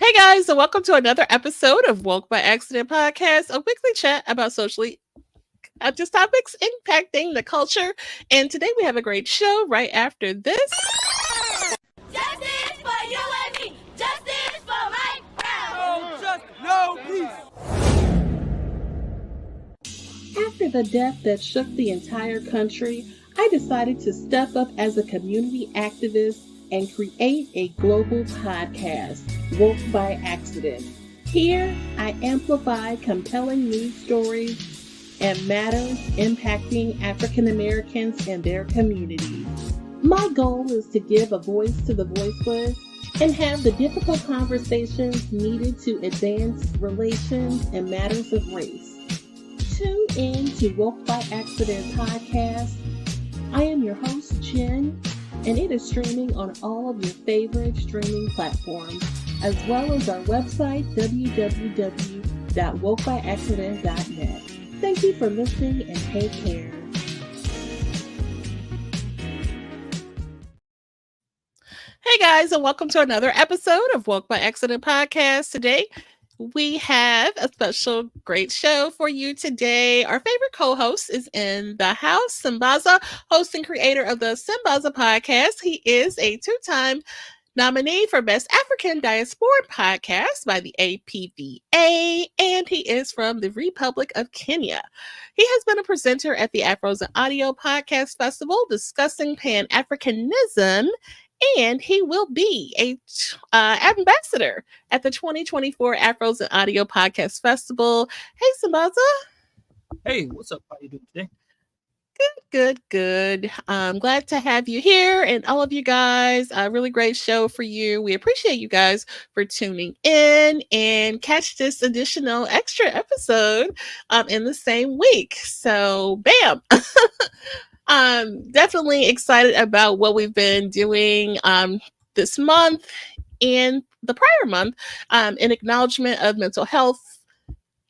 Hey guys, and welcome to another episode of Woke by Accident podcast, a weekly chat about socially just topics impacting the culture. And today we have a great show right after this. Justice for you and me. Justice for Mike Brown. No peace. After the death that shook the entire country, I decided to step up as a community activist and create a global podcast, Woke by Accident. Here, I amplify compelling news stories and matters impacting African Americans and their communities. My goal is to give a voice to the voiceless and have the difficult conversations needed to advance relations and matters of race. Tune in to Woke by Accident podcast. I am your host, Jen, and it is streaming on all of your favorite streaming platforms, as well as our website, www.wokebyaccident.net. Thank you for listening and take care. Hey guys, and welcome to another episode of Woke by Accident podcast. Today we have a special great show for you today. Our favorite co-host is in the house, Sambaza, host and creator of the Sambaza podcast. He is a two-time nominee for Best African Diaspora Podcast by the APVA, and he is from the Republic of Kenya. He has been a presenter at the Afros and Audio Podcast Festival discussing Pan-Africanism, and he will be a ambassador at the 2024 Afros and Audio Podcast Festival. Hey, Sambaza. Hey, what's up? How you doing today? Good. I'm glad to have you here and all of you guys. A really great show for you. We appreciate you guys for tuning in and catch this additional extra episode in the same week. So, bam. I'm definitely excited about what we've been doing this month and the prior month in acknowledgement of mental health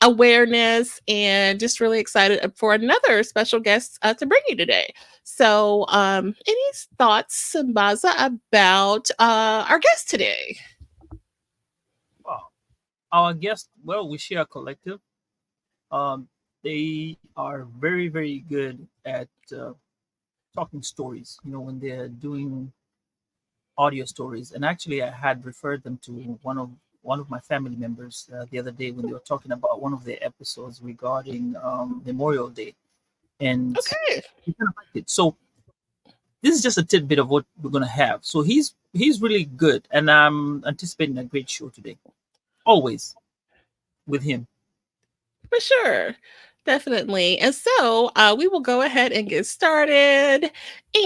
awareness, and just really excited for another special guest to bring you today. So, any thoughts, Sambaza, about our guest today? Wow. Our guest, we share a collective. They are very, very good at talking stories, when they're doing audio stories. And actually, I had referred them to one of my family members the other day when they were talking about one of their episodes regarding Memorial Day, and Okay. he kind of liked it. So this is just a tidbit of what we're gonna have. So he's really good, and I'm anticipating a great show today. Always with him. For sure. Definitely. And so we will go ahead and get started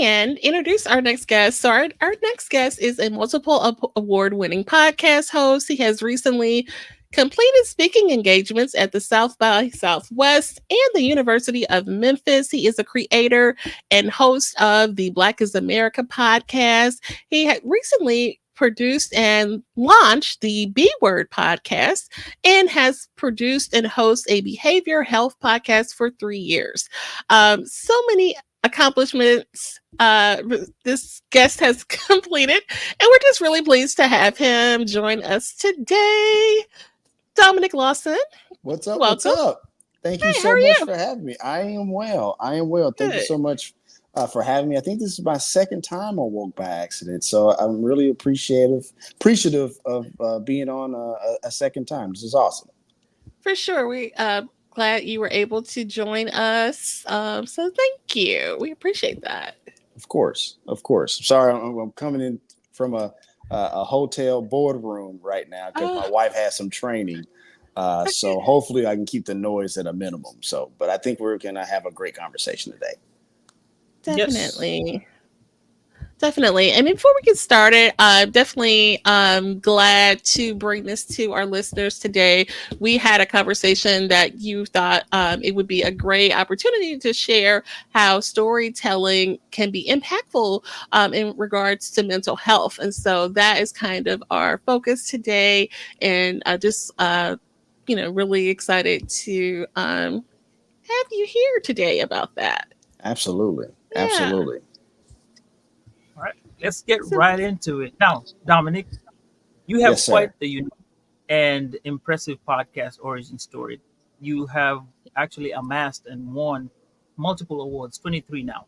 and introduce our next guest. So our next guest is a multiple award-winning podcast host. He has recently completed speaking engagements at the South by Southwest and the University of Memphis. He is a creator and host of the Black is America podcast. He had recently produced and launched the B Word podcast and has produced and hosts a behavior health podcast for 3 years. So many accomplishments this guest has completed, and we're just really pleased to have him join us today. Dominic Lawson. What's up? Welcome. What's up? Thank you Hey, how so are much you? for having me. I am well. Thank you Good. so much for having me. I think this is my second time on Woke by Accident, so I'm really appreciative of being on a second time. This is awesome. For sure. We glad you were able to join us. So thank you. We appreciate that. Of course. I'm sorry, I'm coming in from a hotel boardroom right now because my wife has some training. So hopefully I can keep the noise at a minimum. But I think we're gonna have a great conversation today. Definitely. Definitely. And before we get started, I'm definitely glad to bring this to our listeners today. We had a conversation that you thought it would be a great opportunity to share how storytelling can be impactful in regards to mental health. And so that is kind of our focus today. And just, really excited to have you here today about that. Absolutely. Yeah. Absolutely. All right, let's get right into it. Now, Dominic, you have Yes, sir. quite the unique and impressive podcast origin story. You have actually amassed and won multiple awards, 23 now,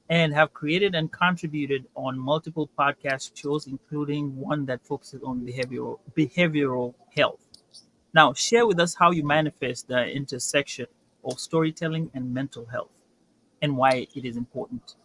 and have created and contributed on multiple podcast shows, including one that focuses on behavioral health. Now, share with us how you manifest the intersection of storytelling and mental health and why it is important.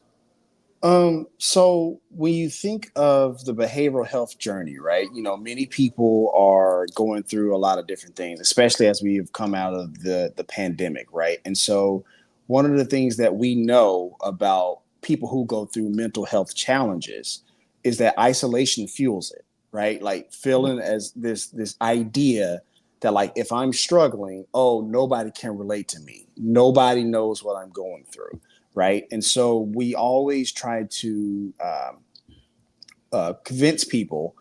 So when you think of the behavioral health journey, right, many people are going through a lot of different things, especially as we've come out of the pandemic, right? And so one of the things that we know about people who go through mental health challenges is that isolation fuels it, right? Like feeling as this idea that like if I'm struggling, oh, nobody can relate to me. Nobody knows what I'm going through, right? And so we always try to convince people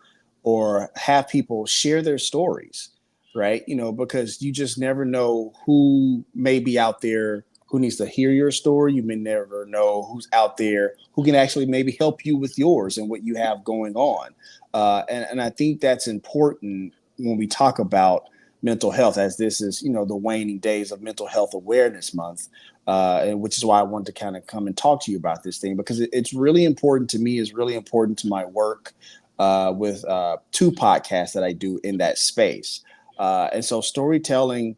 or have people share their stories, right? Because you just never know who may be out there who needs to hear your story. You may never know who's out there who can actually maybe help you with yours and what you have going on. And I think that's important when we talk about mental health, as this is, the waning days of Mental Health Awareness Month, and which is why I wanted to kind of come and talk to you about this thing, because it's really important to me, it's really important to my work with two podcasts that I do in that space. And so storytelling,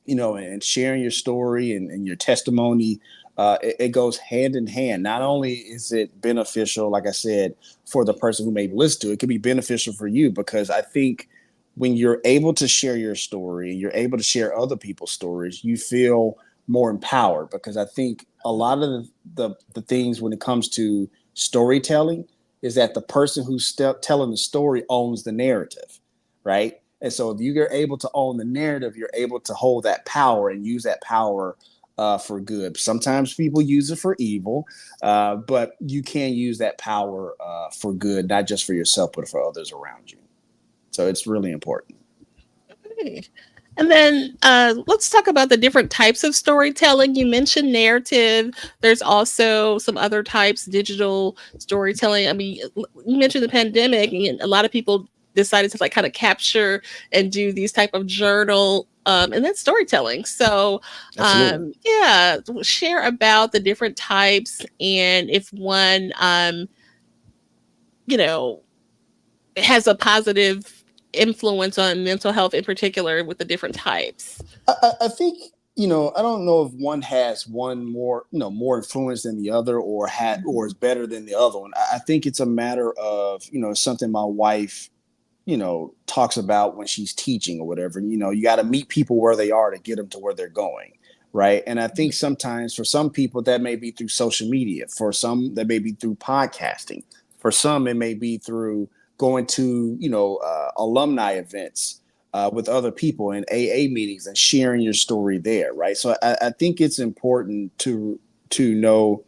and sharing your story and your testimony, it goes hand in hand. Not only is it beneficial, like I said, for the person who may listen to it, it can be beneficial for you, because I think when you're able to share your story, you're able to share other people's stories, you feel more empowered, because I think a lot of the things when it comes to storytelling is that the person who's telling the story owns the narrative, right? And so if you're able to own the narrative, you're able to hold that power and use that power for good. Sometimes people use it for evil, but you can use that power for good, not just for yourself, but for others around you. So it's really important. Okay. And then let's talk about the different types of storytelling. You mentioned narrative. There's also some other types, digital storytelling. I mean, you mentioned the pandemic, and a lot of people decided to like kind of capture and do these type of journal, and that's storytelling. So Absolutely. yeah, share about the different types, and if one you know has a positive influence on mental health in particular with the different types. I think, I don't know if one has one more, more influence than the other, or is better than the other one. I think it's a matter of, something my wife, talks about when she's teaching or whatever. You got to meet people where they are to get them to where they're going. Right. And I think sometimes for some people that may be through social media, for some that may be through podcasting, for some it may be through going to, alumni events with other people in AA meetings and sharing your story there. Right. So I think it's important to know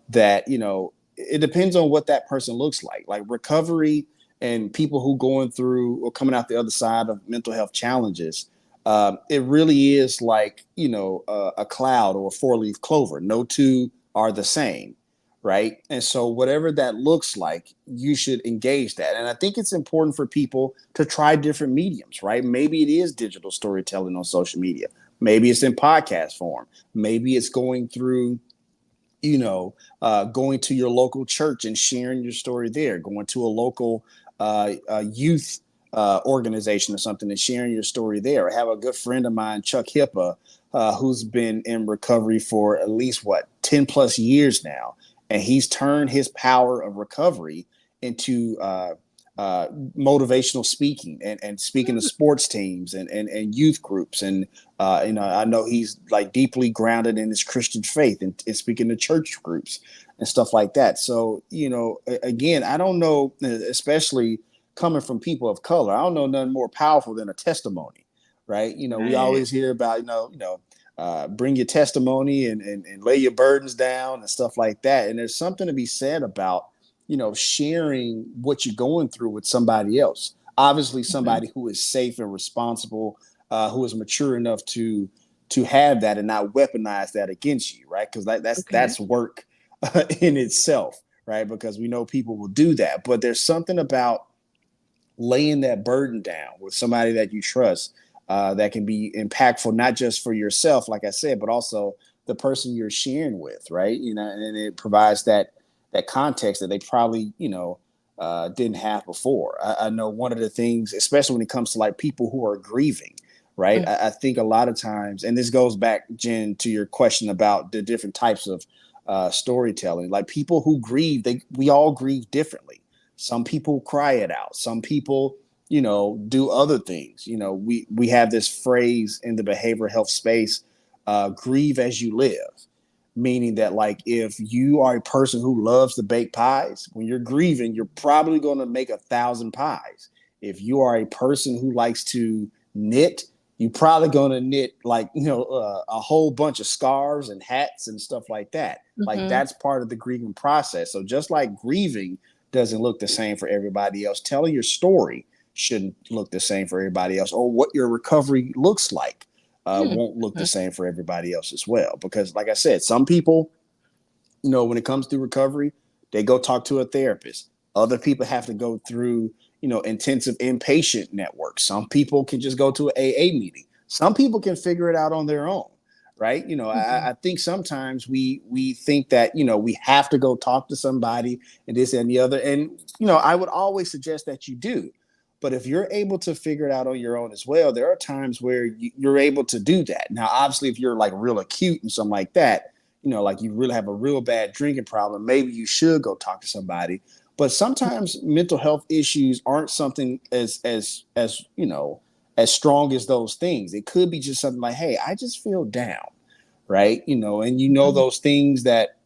that, it depends on what that person looks like. Like recovery and people who going through or coming out the other side of mental health challenges, it really is like, a cloud or a four-leaf clover. No two are the same, right? And so whatever that looks like, you should engage that. And I think it's important for people to try different mediums, right? Maybe it is digital storytelling on social media. Maybe it's in podcast form. Maybe it's going through going to your local church and sharing your story there, going to a local youth organization or something and sharing your story there. I have a good friend of mine, Chuck Hippa, who's been in recovery for at least 10 plus years now. And he's turned his power of recovery into motivational speaking and speaking to sports teams and youth groups. And, I know he's like deeply grounded in his Christian faith and speaking to church groups and stuff like that. So, again, I don't know, especially coming from people of color, I don't know nothing more powerful than a testimony, right? We Right. always hear about, bring your testimony and lay your burdens down and stuff like that. And there's something to be said about, sharing what you're going through with somebody else. Obviously, Mhm. somebody who is safe and responsible, who is mature enough to have that and not weaponize that against you, right? Because Okay. that's work in itself, right? Because we know people will do that, but there's something about laying that burden down with somebody that you trust, that can be impactful, not just for yourself, like I said, but also the person you're sharing with, right? And it provides that context that they probably, didn't have before. I know one of the things, especially when it comes to like people who are grieving, right? I think a lot of times, and this goes back, Jen, to your question about the different types of storytelling. Like people who grieve, we all grieve differently. Some people cry it out. Some people, do other things. We have this phrase in the behavioral health space, grieve as you live, meaning that like if you are a person who loves to bake pies, when you're grieving, you're probably going to make 1,000 pies. If you are a person who likes to knit, you're probably going to knit like, a whole bunch of scarves and hats and stuff like that. Like that's part of the grieving process. So just like grieving doesn't look the same for everybody else, telling your story shouldn't look the same for everybody else, or what your recovery looks like won't look the same for everybody else as well. Because like I said, some people, when it comes to recovery, they go talk to a therapist. Other people have to go through, intensive inpatient networks. Some people can just go to an AA meeting. Some people can figure it out on their own, right? I think sometimes we think that, we have to go talk to somebody and this and the other. And, I would always suggest that you do. But if you're able to figure it out on your own as well, there are times where you're able to do that. Now, obviously, if you're like real acute and something like that, like you really have a real bad drinking problem, maybe you should go talk to somebody. But sometimes mental health issues aren't something as strong as those things. It could be just something like, hey, I just feel down, right? And those things that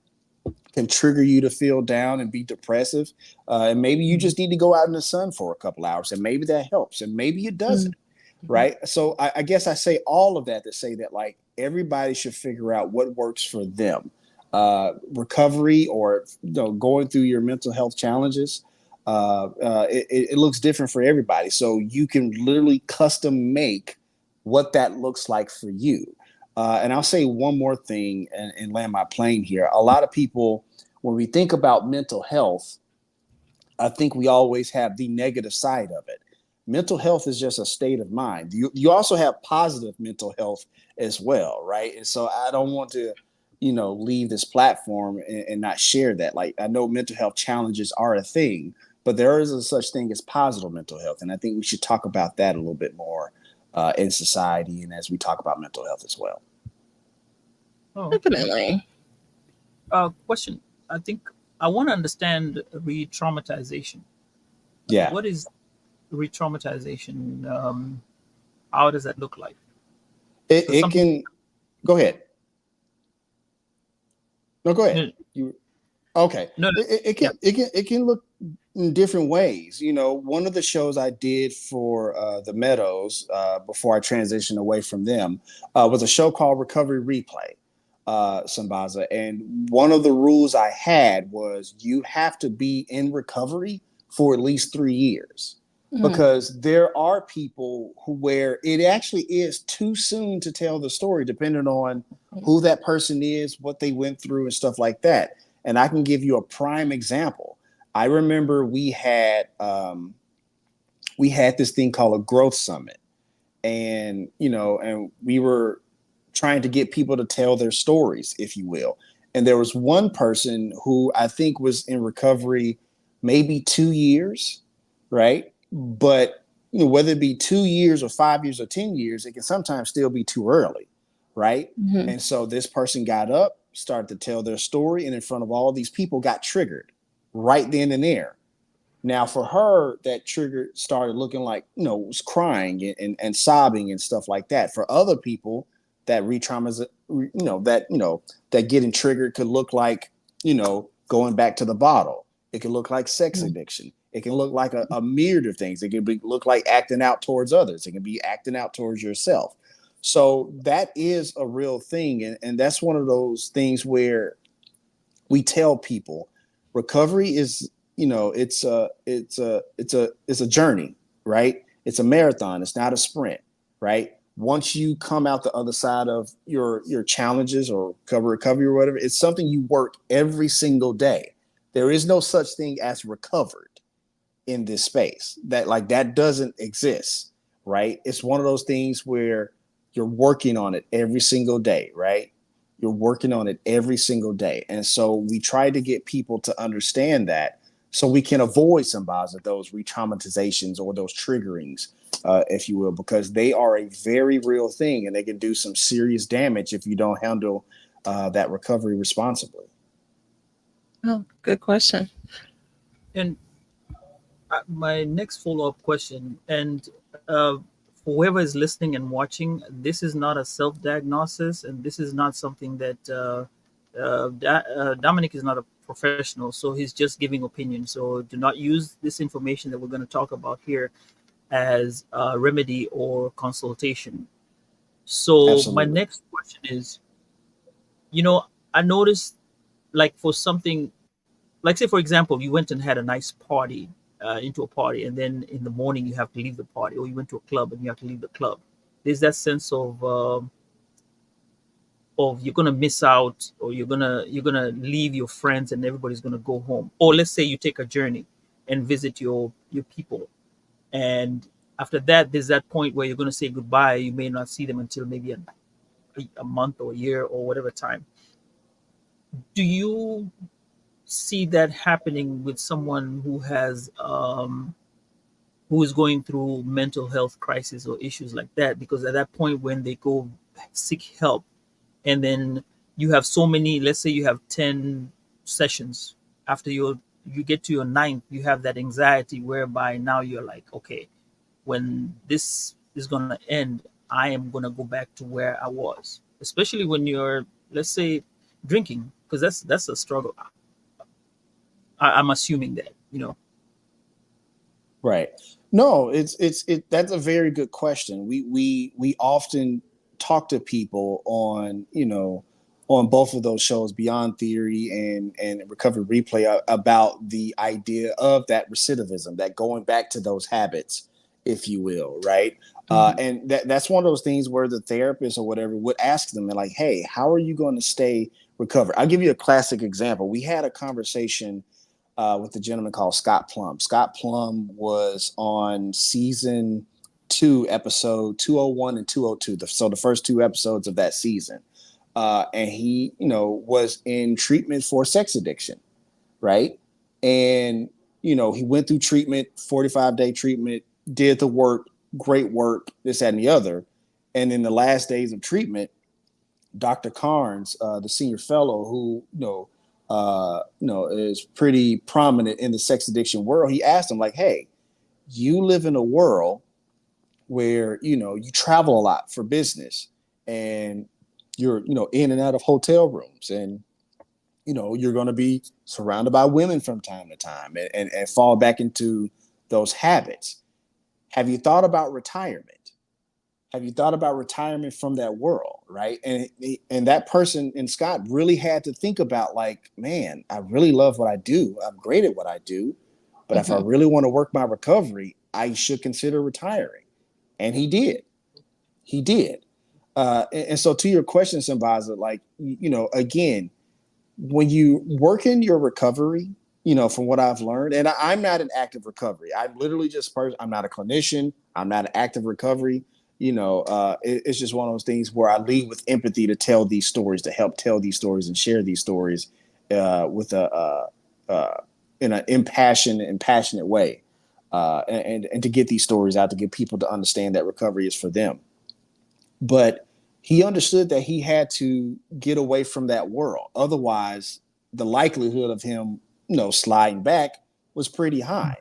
can trigger you to feel down and be depressive. And maybe you just need to go out in the sun for a couple hours, and maybe that helps, and maybe it doesn't. Right. So I guess I say all of that to say that like everybody should figure out what works for them. Recovery or going through your mental health challenges, it looks different for everybody. So you can literally custom make what that looks like for you. And I'll say one more thing and land my plane here. A lot of people, when we think about mental health, I think we always have the negative side of it. Mental health is just a state of mind. You also have positive mental health as well, right? And so I don't want to, leave this platform and not share that. Like, I know mental health challenges are a thing, but there is a such thing as positive mental health. And I think we should talk about that a little bit more in society and as we talk about mental health as well. Oh, Definitely. question. I think I want to understand re-traumatization. Yeah. What is re-traumatization? How does that look like? It can go ahead. No, go ahead. Okay. No. It can look in different ways. One of the shows I did for the Meadows before I transitioned away from them was a show called Recovery Replay, Sambaza. And one of the rules I had was you have to be in recovery for at least 3 years. Because there are people where it actually is too soon to tell the story, depending on who that person is, what they went through and stuff like that. And I can give you a prime example. I remember we had this thing called a growth summit, and we were trying to get people to tell their stories, if you will. And there was one person who I think was in recovery maybe 2 years, right? But whether it be 2 years or 5 years or 10 years, it can sometimes still be too early, right? And so this person got up, started to tell their story, and in front of all these people got triggered right then and there. Now, for her, that trigger started looking like, was crying and sobbing and stuff like that. For other people, that re-trauma, that getting triggered could look like, going back to the bottle. It can look like sex addiction. It can look like a myriad of things. It can look like acting out towards others. It can be acting out towards yourself. So that is a real thing. And that's one of those things where we tell people recovery is, it's a journey, right? It's a marathon. It's not a sprint, right? Once you come out the other side of your challenges or recovery or whatever, it's something you work every single day. There is no such thing as recovered. in this space. That like that doesn't exist, right? It's one of those things where you're working on it every single day, right? You're working on it every single day. And so we try to get people to understand that so we can avoid some of those re-traumatizations or those triggerings, if you will, because they are a very real thing and they can do some serious damage if you don't handle that recovery responsibly. Oh, good question. And my next follow-up question, and for whoever is listening and watching, this is not a self-diagnosis, and this is not something that Dominic is not a professional, so he's just giving opinion. So do not use this information that we're going to talk about here as a remedy or consultation. So my Absolutely. next question is, you know, I noticed, like, for something, like, say for example, you went and had a nice party, into a party, and then in the morning you have to leave the party, or you went to a club and you have to leave the club. There's that sense of you're gonna miss out, or you're gonna leave your friends and everybody's gonna go home. Or let's say you take a journey and visit your people, and after that there's that point where you're gonna say goodbye. You may not see them until maybe a month or a year or whatever time. Do you see that happening with someone who is going through mental health crisis or issues like that? Because at that point when they go seek help, and then you have so many, let's say you have 10 sessions, after you get to your ninth, you have that anxiety whereby now you're like, okay, when this is going to end, I am going to go back to where I was, especially when you're, let's say, drinking, because that's a struggle. I'm assuming that, Right. No, it's that's a very good question. We often talk to people on, on both of those shows, Beyond Theory and Recovery Replay, about the idea of that recidivism, that going back to those habits, if you will, right? And that's one of those things where the therapist or whatever would ask them, like, hey, how are you going to stay recovered? I'll give you a classic example. We had a conversation with a gentleman called Scott Plum. Scott Plum was on season 2, episode 201 and 202. So the first 2 episodes of that season. And he, was in treatment for sex addiction, right? And, he went through treatment, 45-day treatment, did the work, great work, this, that, and the other. And in the last days of treatment, Dr. Carnes, the senior fellow who, is pretty prominent in the sex addiction world, he asked him, like, hey, you live in a world where, you travel a lot for business, and you're, in and out of hotel rooms, and, you're going to be surrounded by women from time to time, and fall back into those habits. Have you thought about retirement? Have you thought about retirement from that world, right? And that person, and Scott, really had to think about, like, man, I really love what I do. I'm great at what I do. But if I really want to work my recovery, I should consider retiring. And he did. He did. And so to your question, Sambaza, like, again, when you work in your recovery, from what I've learned, and I'm not an active recovery. I'm literally just I'm not a clinician. I'm not an active recovery. It's just one of those things where I lead with empathy to tell these stories, to help tell these stories and share these stories with in an impassioned and passionate way, and to get these stories out, to get people to understand that recovery is for them. But he understood that he had to get away from that world. Otherwise, the likelihood of him, sliding back was pretty high.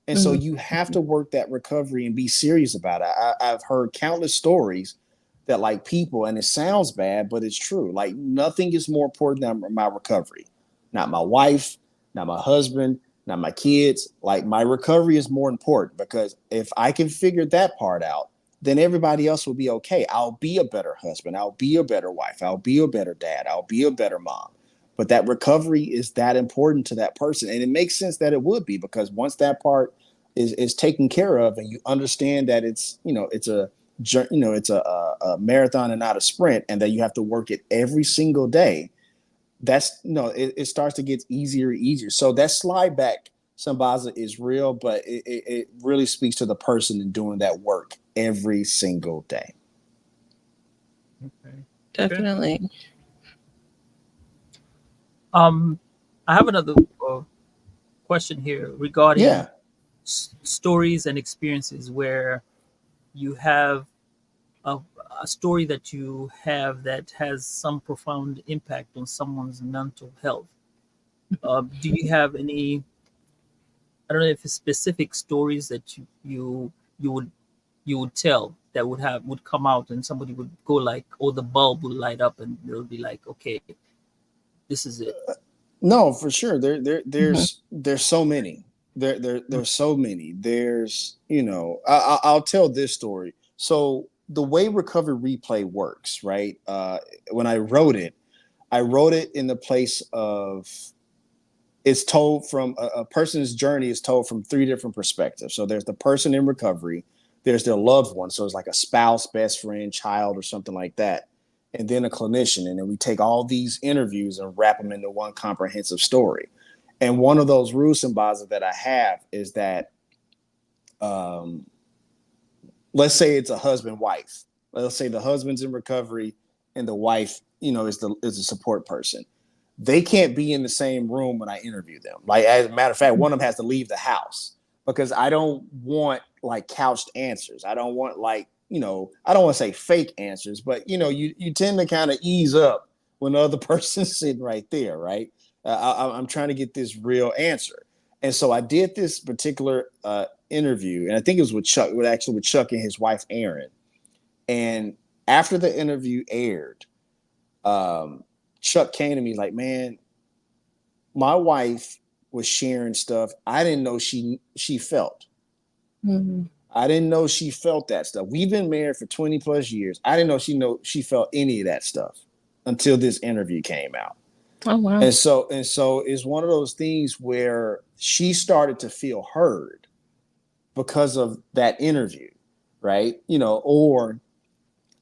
And so you have to work that recovery and be serious about it. I've heard countless stories that, like, people, and it sounds bad, but it's true. Like, nothing is more important than my recovery. Not my wife, not my husband, not my kids. Like, my recovery is more important, because if I can figure that part out, then everybody else will be okay. I'll be a better husband. I'll be a better wife. I'll be a better dad. I'll be a better mom. But that recovery is that important to that person. And it makes sense that it would be, because once that part is taken care of, and you understand that it's a marathon and not a sprint, and that you have to work it every single day, it starts to get easier and easier. So that slide back Sambaza is real, but it really speaks to the person in doing that work every single day. Okay. Definitely. I have another question here regarding Yeah. stories and experiences where you have a, a story that you have that has some profound impact on someone's mental health. Do you have any? I don't know if it's specific stories that you would tell that would come out and somebody would go like, oh, the bulb will light up and they'll be like, okay, this is it. No, for sure. Mhm. There's so many. There's so many. There's, I'll tell this story. So the way Recovery Replay works, right? When I wrote it in the place of it's told from a person's journey is told from three different perspectives. So there's the person in recovery, there's their loved one. So it's like a spouse, best friend, child, or something like that. And then a clinician. And then we take all these interviews and wrap them into one comprehensive story. And one of those rules, Sambaza, that I have is that um, let's say it's a husband wife. Let's say the husband's in recovery and the wife, is a support person. They can't be in the same room when I interview them. Like, as a matter of fact, one of them has to leave the house because I don't want like couched answers. I don't want I don't want to say fake answers, but you tend to kind of ease up when the other person's sitting right there, right? I'm trying to get this real answer. And so I did this particular interview, and I think it was with Chuck, with Chuck and his wife, Erin. And after the interview aired, Chuck came to me like, man, my wife was sharing stuff I didn't know she felt. Mhm. I didn't know she felt that stuff. We've been married for 20 plus years. I didn't know she felt any of that stuff until this interview came out. Oh wow. And so it's one of those things where she started to feel heard because of that interview, right? Or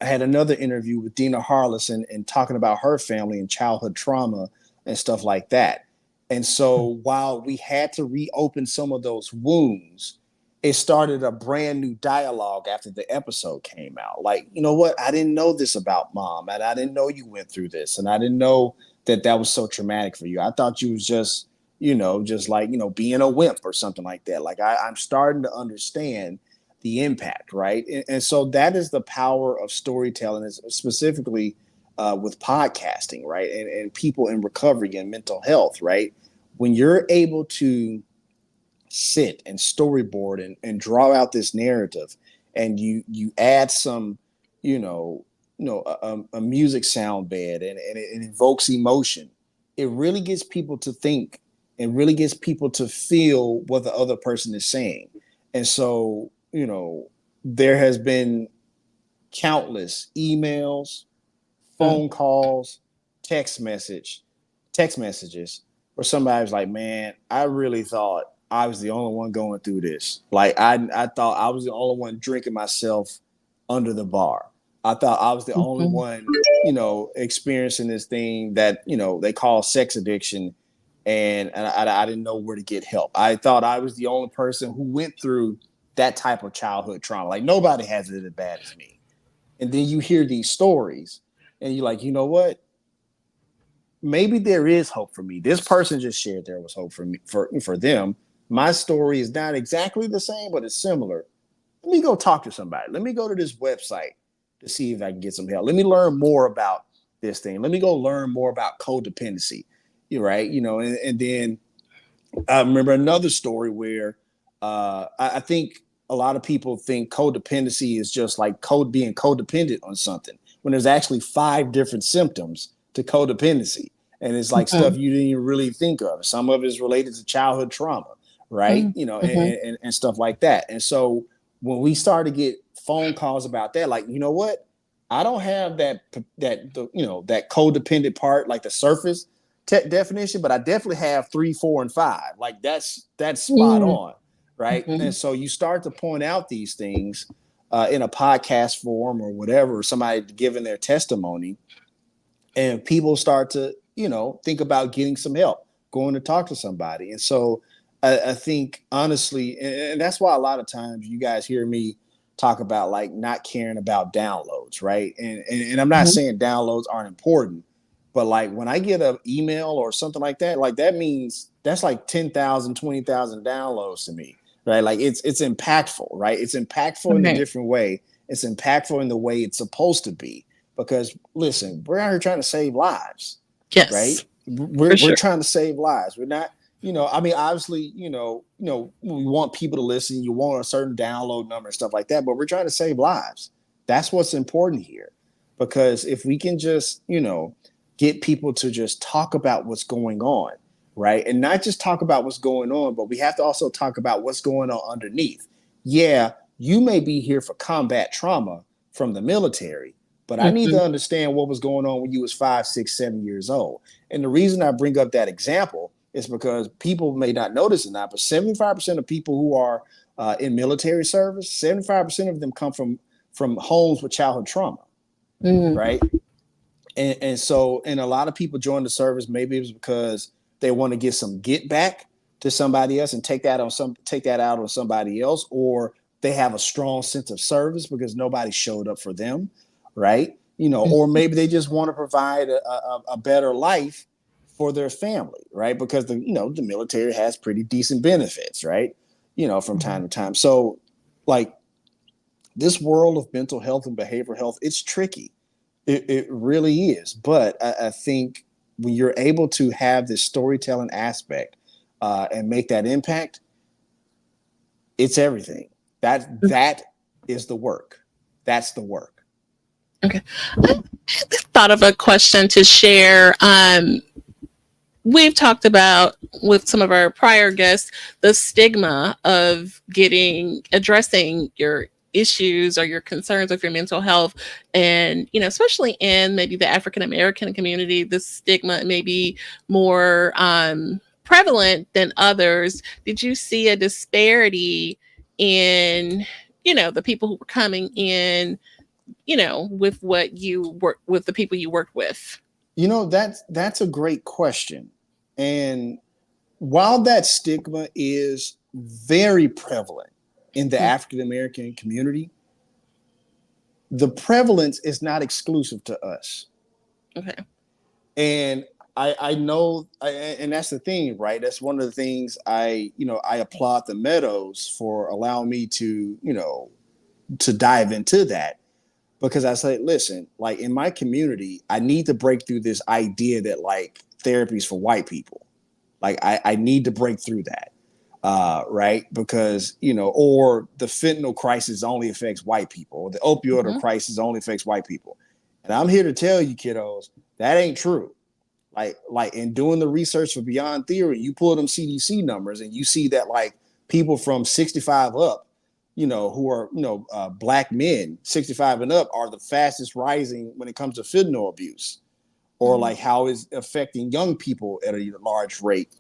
I had another interview with Dina Harless and talking about her family and childhood trauma and stuff like that. And so while we had to reopen some of those wounds, it started a brand new dialogue after the episode came out. Like, you know what? I didn't know this about mom, and I didn't know you went through this, and I didn't know that was so traumatic for you. I thought you was just, being a wimp or something like that. Like I'm starting to understand the impact, right? And so that is the power of storytelling, specifically with podcasting, right? And people in recovery and mental health, right? When you're able to sit and storyboard and draw out this narrative, and you add some, a music sound bed, and it invokes emotion, it really gets people to think and really gets people to feel what the other person is saying. And so, there has been countless emails, phone calls, text messages where somebody's like, man, I really thought I was the only one going through this. Like I thought I was the only one drinking myself under the bar. I thought I was the only one, experiencing this thing that, they call sex addiction. And I didn't know where to get help. I thought I was the only person who went through that type of childhood trauma. Like nobody has it as bad as me. And then you hear these stories and you're like, you know what? Maybe there is hope for me. This person just shared there was hope for me, for them. My story is not exactly the same, but it's similar. Let me go talk to somebody. Let me go to this website to see if I can get some help. Let me learn more about this thing. Let me go learn more about codependency. You're right. And then I remember another story where I think a lot of people think codependency is just like being codependent on something, when there's actually 5 different symptoms to codependency. And it's like stuff you didn't even really think of. Some of it is related to childhood trauma, right? And stuff like that. And so when we start to get phone calls about that, like, you know what? I don't have that codependent part, like the surface definition, but I definitely have 3, 4, and 5. Like that's spot on, right? And so you start to point out these things in a podcast form or whatever, somebody giving their testimony, and people start to think about getting some help, going to talk to somebody. And so I think honestly, and that's why a lot of times you guys hear me talk about like not caring about downloads, right? And I'm not Mhm. saying downloads aren't important, but like when I get an email or something like that means that's like 10,000, 20,000 downloads to me, right? Like it's impactful, right? It's impactful in a Right. different way. It's impactful in the way it's supposed to be. Because listen, we're out here trying to save lives, right? Yes, for We're sure. trying to save lives. We're not, I mean, obviously, we want people to listen. You want a certain download number and stuff like that, but we're trying to save lives. That's what's important here, because if we can just, get people to just talk about what's going on, right, and not just talk about what's going on, but we have to also talk about what's going on underneath. Yeah, you may be here for combat trauma from the military, but I need Mhm. to understand what was going on when you was 5, 6, 7 years old. And the reason I bring up that example is because people may not notice it now, but 75% of people who are in military service, 75% of them come from homes with childhood trauma, Mm. right? And a lot of people join the service. Maybe it was because they want to get some get back to somebody else and take that out on somebody else, or they have a strong sense of service because nobody showed up for them, right? Or maybe they just want to provide a better life for their family, right? Because the military has pretty decent benefits, right? From time to time. So, like, this world of mental health and behavioral health, it's tricky. It really is. But I think when you're able to have this storytelling aspect and make that impact, it's everything. That is the work. That's the work. Okay. I thought of a question to share. We've talked about with some of our prior guests the stigma of addressing your issues or your concerns with your mental health, and especially in maybe the African American community, the stigma may be more prevalent than others. Did you see a disparity in the people who were coming in, with what you work with, the people you worked with? That's a great question. And while that stigma is very prevalent in the Mm. African American community, the prevalence is not exclusive to us. Okay. And I know, and that's the thing, right? That's one of the things I applaud the Meadows for allowing me to dive into that, because I say, listen, like in my community, I need to break through this idea that like therapy is for white people. Like I need to break through that, right? Because or the fentanyl crisis only affects white people, or the opioid Hmm. crisis only affects white people. And I'm here to tell you, kiddos, that ain't true. Like in doing the research for Beyond Theory, you pull them CDC numbers and you see that like people from 65 up, who are black men 65 and up are the fastest rising when it comes to fentanyl abuse, or Hmm. like how it's affecting young people at a large rate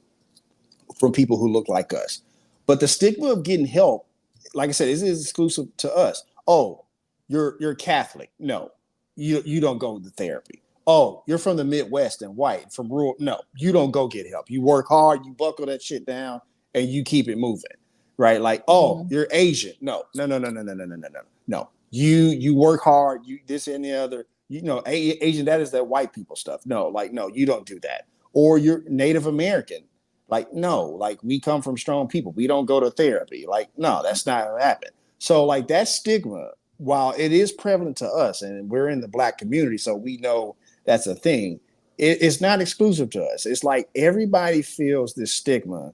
from people who look like us. But the stigma of getting help, like I said, is exclusive to us. Oh, you're Catholic. No, you don't go to therapy. Oh, you're from the Midwest and white, from rural. No, you don't go get help. You work hard, you buckle that shit down, and you keep it moving. Right? Like, oh, Hmm. you're Asian. No, no, no, no, no, no, no, no, no, no. No. You work hard, you this and the other. Asian, that is that white people stuff. No, like, no, you don't do that. Or you're Native American. Like, no, like we come from strong people. We don't go to therapy. Like, no, that's not what happened. So, like that stigma, while it is prevalent to us, and we're in the black community, so we know that's a thing, it's not exclusive to us. It's like everybody feels this stigma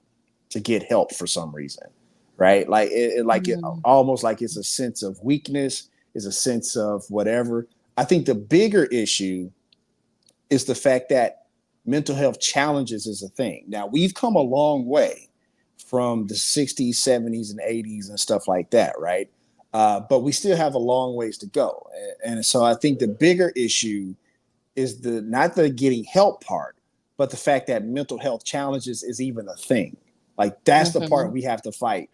to get help for some reason, right? Like it almost like it's a sense of weakness, is a sense of whatever. I think the bigger issue is the fact that mental health challenges is a thing. Now, we've come a long way from the 60s, 70s, and 80s and stuff like that, right? But we still have a long ways to go. And so I think the bigger issue is not the getting help part, but the fact that mental health challenges is even a thing. Like that's the part Hmm. we have to fight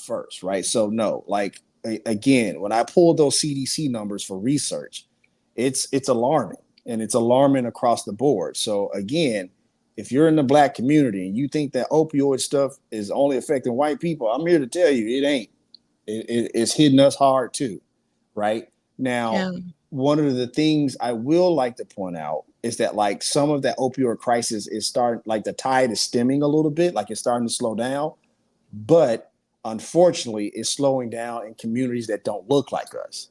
first, right? So no, like again, when I pulled those CDC numbers for research, it's alarming, and it's alarming across the board. So again, if you're in the Black community and you think that opioid stuff is only affecting white people, I'm here to tell you it ain't. It's hitting us hard too, right? Now, Yeah. one of the things I will like to point out is that like some of that opioid crisis is starting, like the tide is stemming a little bit, like it's starting to slow down, but unfortunately it's slowing down in communities that don't look like us.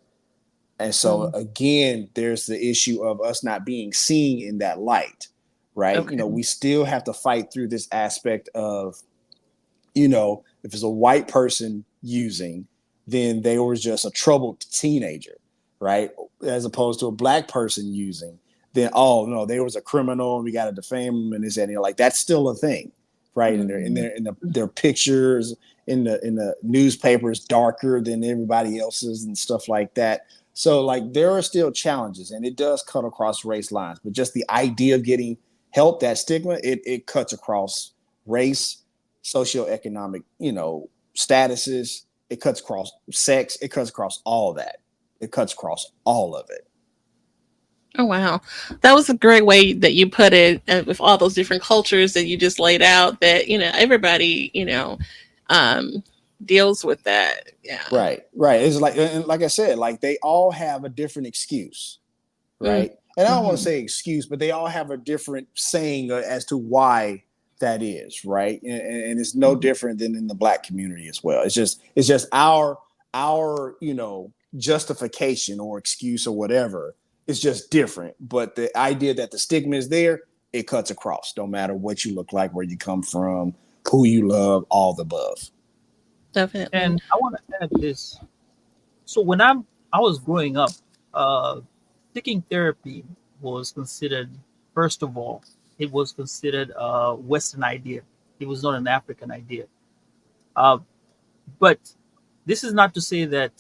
And so again, there's the issue of us not being seen in that light, right? Okay. We still have to fight through this aspect of, if it's a white person using, then they were just a troubled teenager, right? As opposed to a Black person using, then, oh no, they was a criminal and we got to defame them and this and that. Like that's still a thing, right? And their pictures in the newspapers darker than everybody else's and stuff like that. So like there are still challenges, and it does cut across race lines. But just the idea of getting help, that stigma, it cuts across race, socioeconomic, statuses. It cuts across sex. It cuts across all that. It cuts across all of it. Oh wow, that was a great way that you put it, with all those different cultures that you just laid out. That everybody um, deals with that. Yeah. Right, right. It's like, and like I said, like they all have a different excuse, Mm. right? And I don't want to Mhm. say excuse, but they all have a different saying as to why that is, right? And it's no different than in the Black community as well. It's just our justification or excuse or whatever. It's just different. But the idea that the stigma is there, it cuts across. No matter what you look like, where you come from, who you love, all the above. Definitely. And I want to add this. So when I was growing up, uh, taking therapy was considered, first of all, it was considered a Western idea. It was not an African idea. Uh, but this is not to say that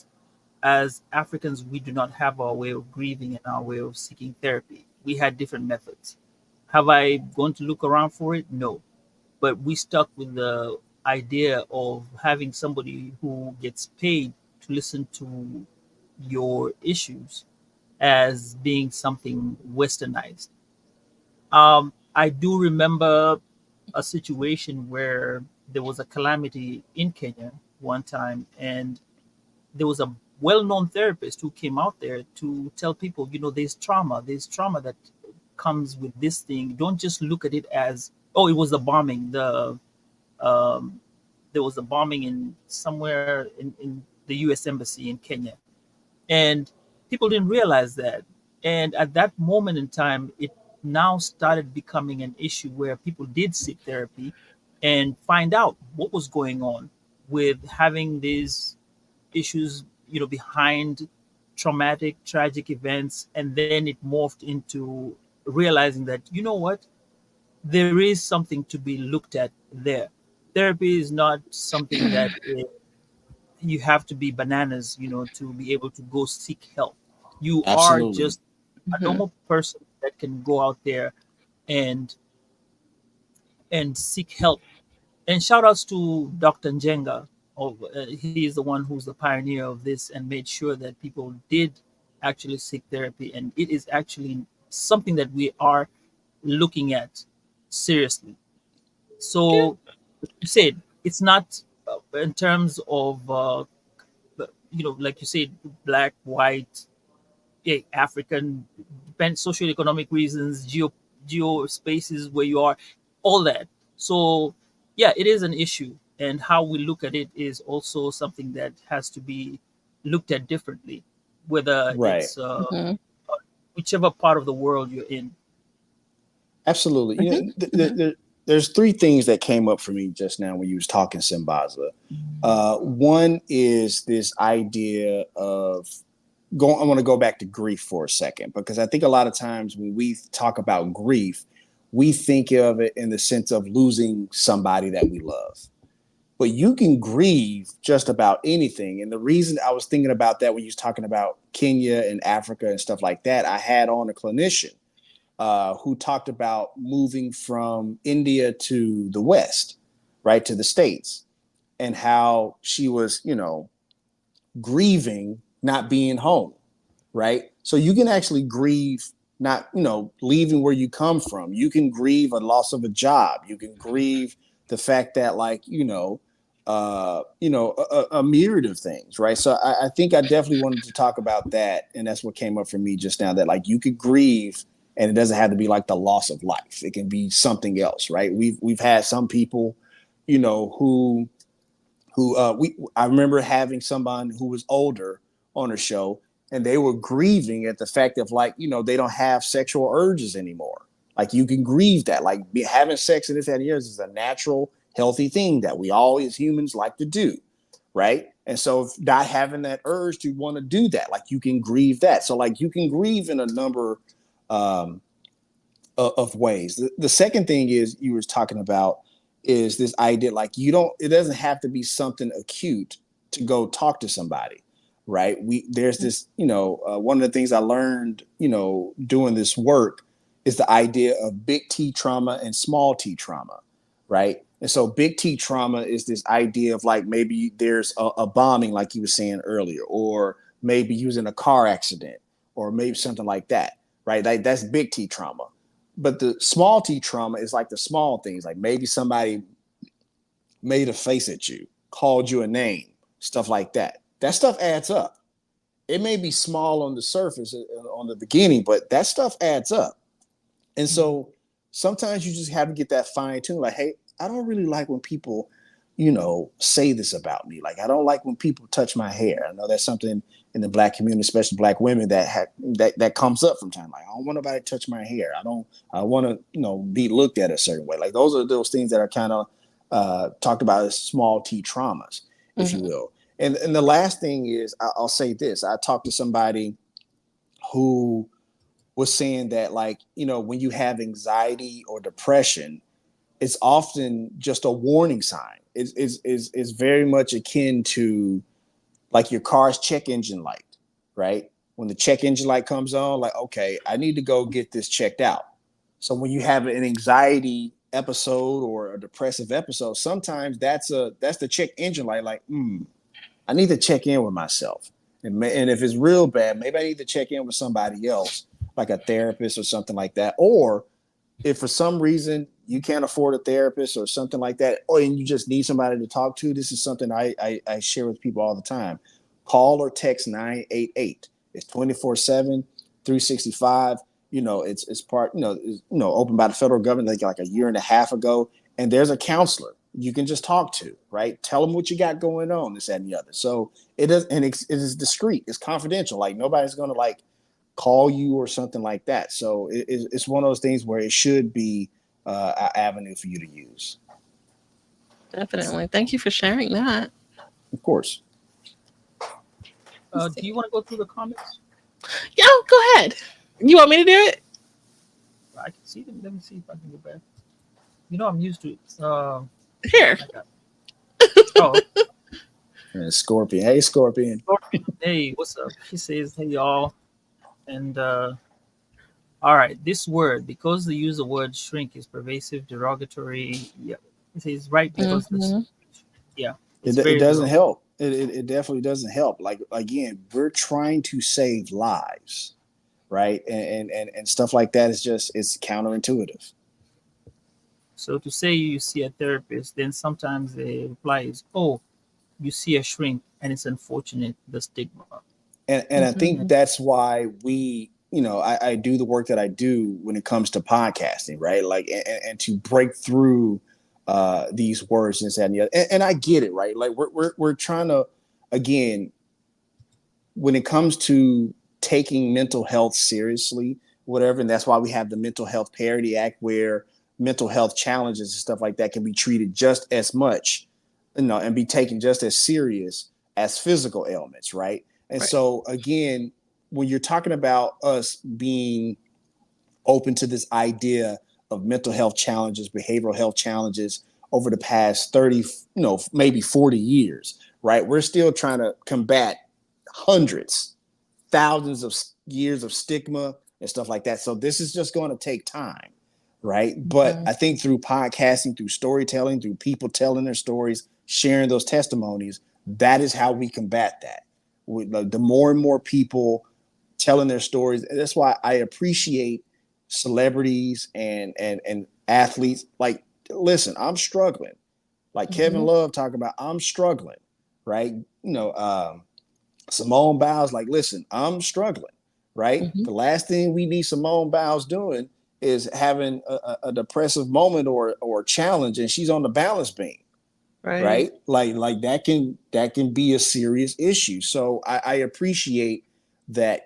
as Africans we do not have our way of grieving and our way of seeking therapy. We had different methods. Have I gone to look around for it? No. But we stuck with the idea of having somebody who gets paid to listen to your issues as being something westernized. I do remember a situation where there was a calamity in Kenya one time, and there was a well-known therapist who came out there to tell people, there's trauma that comes with this thing. Don't just look at it as, oh, it was the bombing. Um, there was a bombing in somewhere in the U.S. embassy in Kenya, and people didn't realize that. And at that moment in time, it now started becoming an issue where people did seek therapy and find out what was going on with having these issues, behind traumatic, tragic events. And then it morphed into realizing that, you know what, there is something to be looked at there. Therapy is not something that you have to be bananas, to be able to go seek help. You are Absolutely. just a Mhm. normal person that can go out there and seek help. And shout outs to Dr. Njenga. He is the one who's the pioneer of this and made sure that people did actually seek therapy. And it is actually something that we are looking at seriously. Yeah. So, you said it's not in terms of, like you said, black, white, African, depend socioeconomic reasons, geo spaces where you are, all that. So yeah, it is an issue, and how we look at it is also something that has to be looked at differently, whether Right. it's Mhm. whichever part of the world you're in. Absolutely. Mhm. Mhm. There's three things that came up for me just now when you was talking, Sambaza. One is this idea of I want to go back to grief for a second, because I think a lot of times when we talk about grief, we think of it in the sense of losing somebody that we love. But you can grieve just about anything. And the reason I was thinking about that when you was talking about Kenya and Africa and stuff like that, I had on a clinician who talked about moving from India to the West, right, to the States, and how she was, grieving not being home, right? So you can actually grieve not, leaving where you come from. You can grieve a loss of a job. You can grieve the fact that, like, a myriad of things, right? So I think I definitely wanted to talk about that, and that's what came up for me just now. That, like, you could grieve, and it doesn't have to be like the loss of life. It can be something else, right? We've had some people, who I remember having someone who was older on a show, and they were grieving at the fact of, like, they don't have sexual urges anymore. Like, you can grieve that, like, having sex in this and years is a natural, healthy thing that we all as humans like to do, right? And so if not having that urge to want to do that, like, you can grieve that. So, like, you can grieve in a number of ways. The second thing is you were talking about is this idea, like, it doesn't have to be something acute to go talk to somebody, right? There's this, one of the things I learned, doing this work is the idea of big T trauma and small T trauma, right? And so big T trauma is this idea of, like, maybe there's a bombing, like you were saying earlier, or maybe you was in a car accident, or maybe something like that, right? Like, that's big T trauma. But the small T trauma is like the small things, like maybe somebody made a face at you, called you a name, stuff like that. That stuff adds up. It may be small on the surface on the beginning, but that stuff adds up. And so sometimes you just have to get that fine tune. Like, hey, I don't really like when people, say this about me. Like, I don't like when people touch my hair. I know that's something in the Black community, especially Black women, that comes up from time. Like, I don't want nobody to touch my hair. I want to, be looked at a certain way. Like, those are those things that are kind of talked about as small T traumas, if you will. And the last thing is, I'll say this. I talked to somebody who was saying that, like, when you have anxiety or depression, it's often just a warning sign. It's very much akin to, like, your car's check engine light, right? When the check engine light comes on, like, okay, I need to go get this checked out. So when you have an anxiety episode or a depressive episode, sometimes that's the check engine light, like, I need to check in with myself. And if it's real bad, maybe I need to check in with somebody else, like a therapist or something like that. Or if for some reason you can't afford a therapist or something like that, and you just need somebody to talk to, this is something I share with people all the time. Call or text 988. It's 24/7, 365. It's part, opened by the federal government like a year and a half ago. And there's a counselor you can just talk to, right? Tell them what you got going on, this, that, and the other. So it is discreet. It's confidential. Like, nobody's going to, like, call you or something like that. So it's one of those things where it should be an avenue for you to use. Definitely. Thank you for sharing that. Of course. Do you want to go through the comments? Yeah, go ahead. You want me to do it? I can see them. Let me see if I can go back. I'm used to it. Here. Oh, Scorpion. Hey, Scorpion. Hey, what's up? She says, hey, y'all. And all right, this word, because the use of the word shrink is pervasive, derogatory. Yeah, it says right because it doesn't help. It definitely doesn't help. Like, again, we're trying to save lives, right? And stuff like that is it's counterintuitive. So to say you see a therapist, then sometimes the reply is, oh, you see a shrink, and it's unfortunate, the stigma. And I think that's why we, I do the work that I do when it comes to podcasting, right? Like, and to break through these words and that and the other. And I get it, right? Like, we're trying to, again, when it comes to taking mental health seriously, whatever, and that's why we have the Mental Health Parity Act, where mental health challenges and stuff like that can be treated just as much, and be taken just as serious as physical ailments, right? And so, again, when you're talking about us being open to this idea of mental health challenges, behavioral health challenges over the past 30, maybe 40 years, right? We're still trying to combat hundreds, thousands of years of stigma and stuff like that. So this is just going to take time, right? But I think through podcasting, through storytelling, through people telling their stories, sharing those testimonies, that is how we combat that. The more and more people telling their stories. And that's why I appreciate celebrities and athletes. Like, listen, I'm struggling. Like Kevin Love talking about, I'm struggling, right? Simone Biles, like, listen, I'm struggling, right? The last thing we need Simone Biles doing is having a depressive moment or challenge, and she's on the balance beam, right? Like that can be a serious issue. So I appreciate that,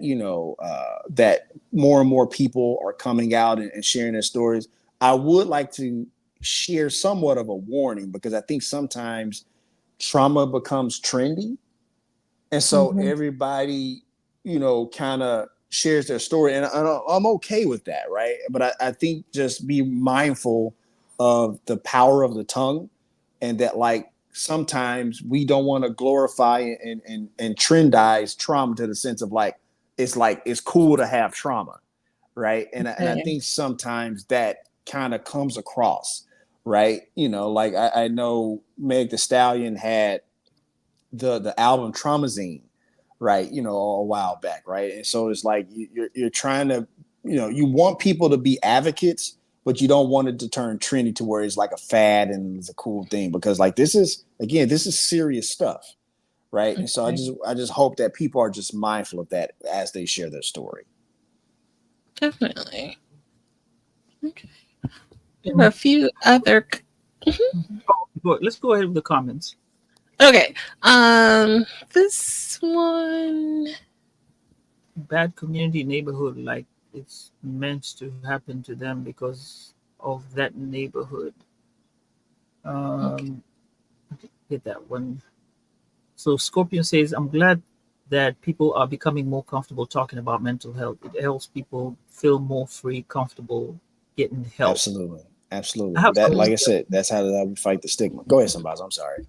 that more and more people are coming out and sharing their stories. I would like to share somewhat of a warning, because I think sometimes trauma becomes trendy. And so everybody, kind of shares their story. And I'm okay with that, right? But I think just be mindful of the power of the tongue, and that, like, sometimes we don't want to glorify and trendize trauma to the sense of like it's cool to have trauma, right? And I think sometimes that kind of comes across, right? Like I know Meg Thee Stallion had the album Traumazine, right? A while back, right? And so it's like you're trying to, you want people to be advocates, but you don't want it to turn trendy to where it's like a fad and it's a cool thing, because like this is serious stuff, right? And so I just hope that people are just mindful of that as they share their story. Definitely. Okay. We have a few other. Let's go ahead with the comments. Okay. This one. Bad community neighborhood, like it's meant to happen to them because of that neighborhood. Get that one. So Scorpion says, I'm glad that people are becoming more comfortable talking about mental health. It helps people feel more free, comfortable getting help. Absolutely. That, like I said, that's how we fight the stigma. Go ahead, Sambaza. I'm sorry.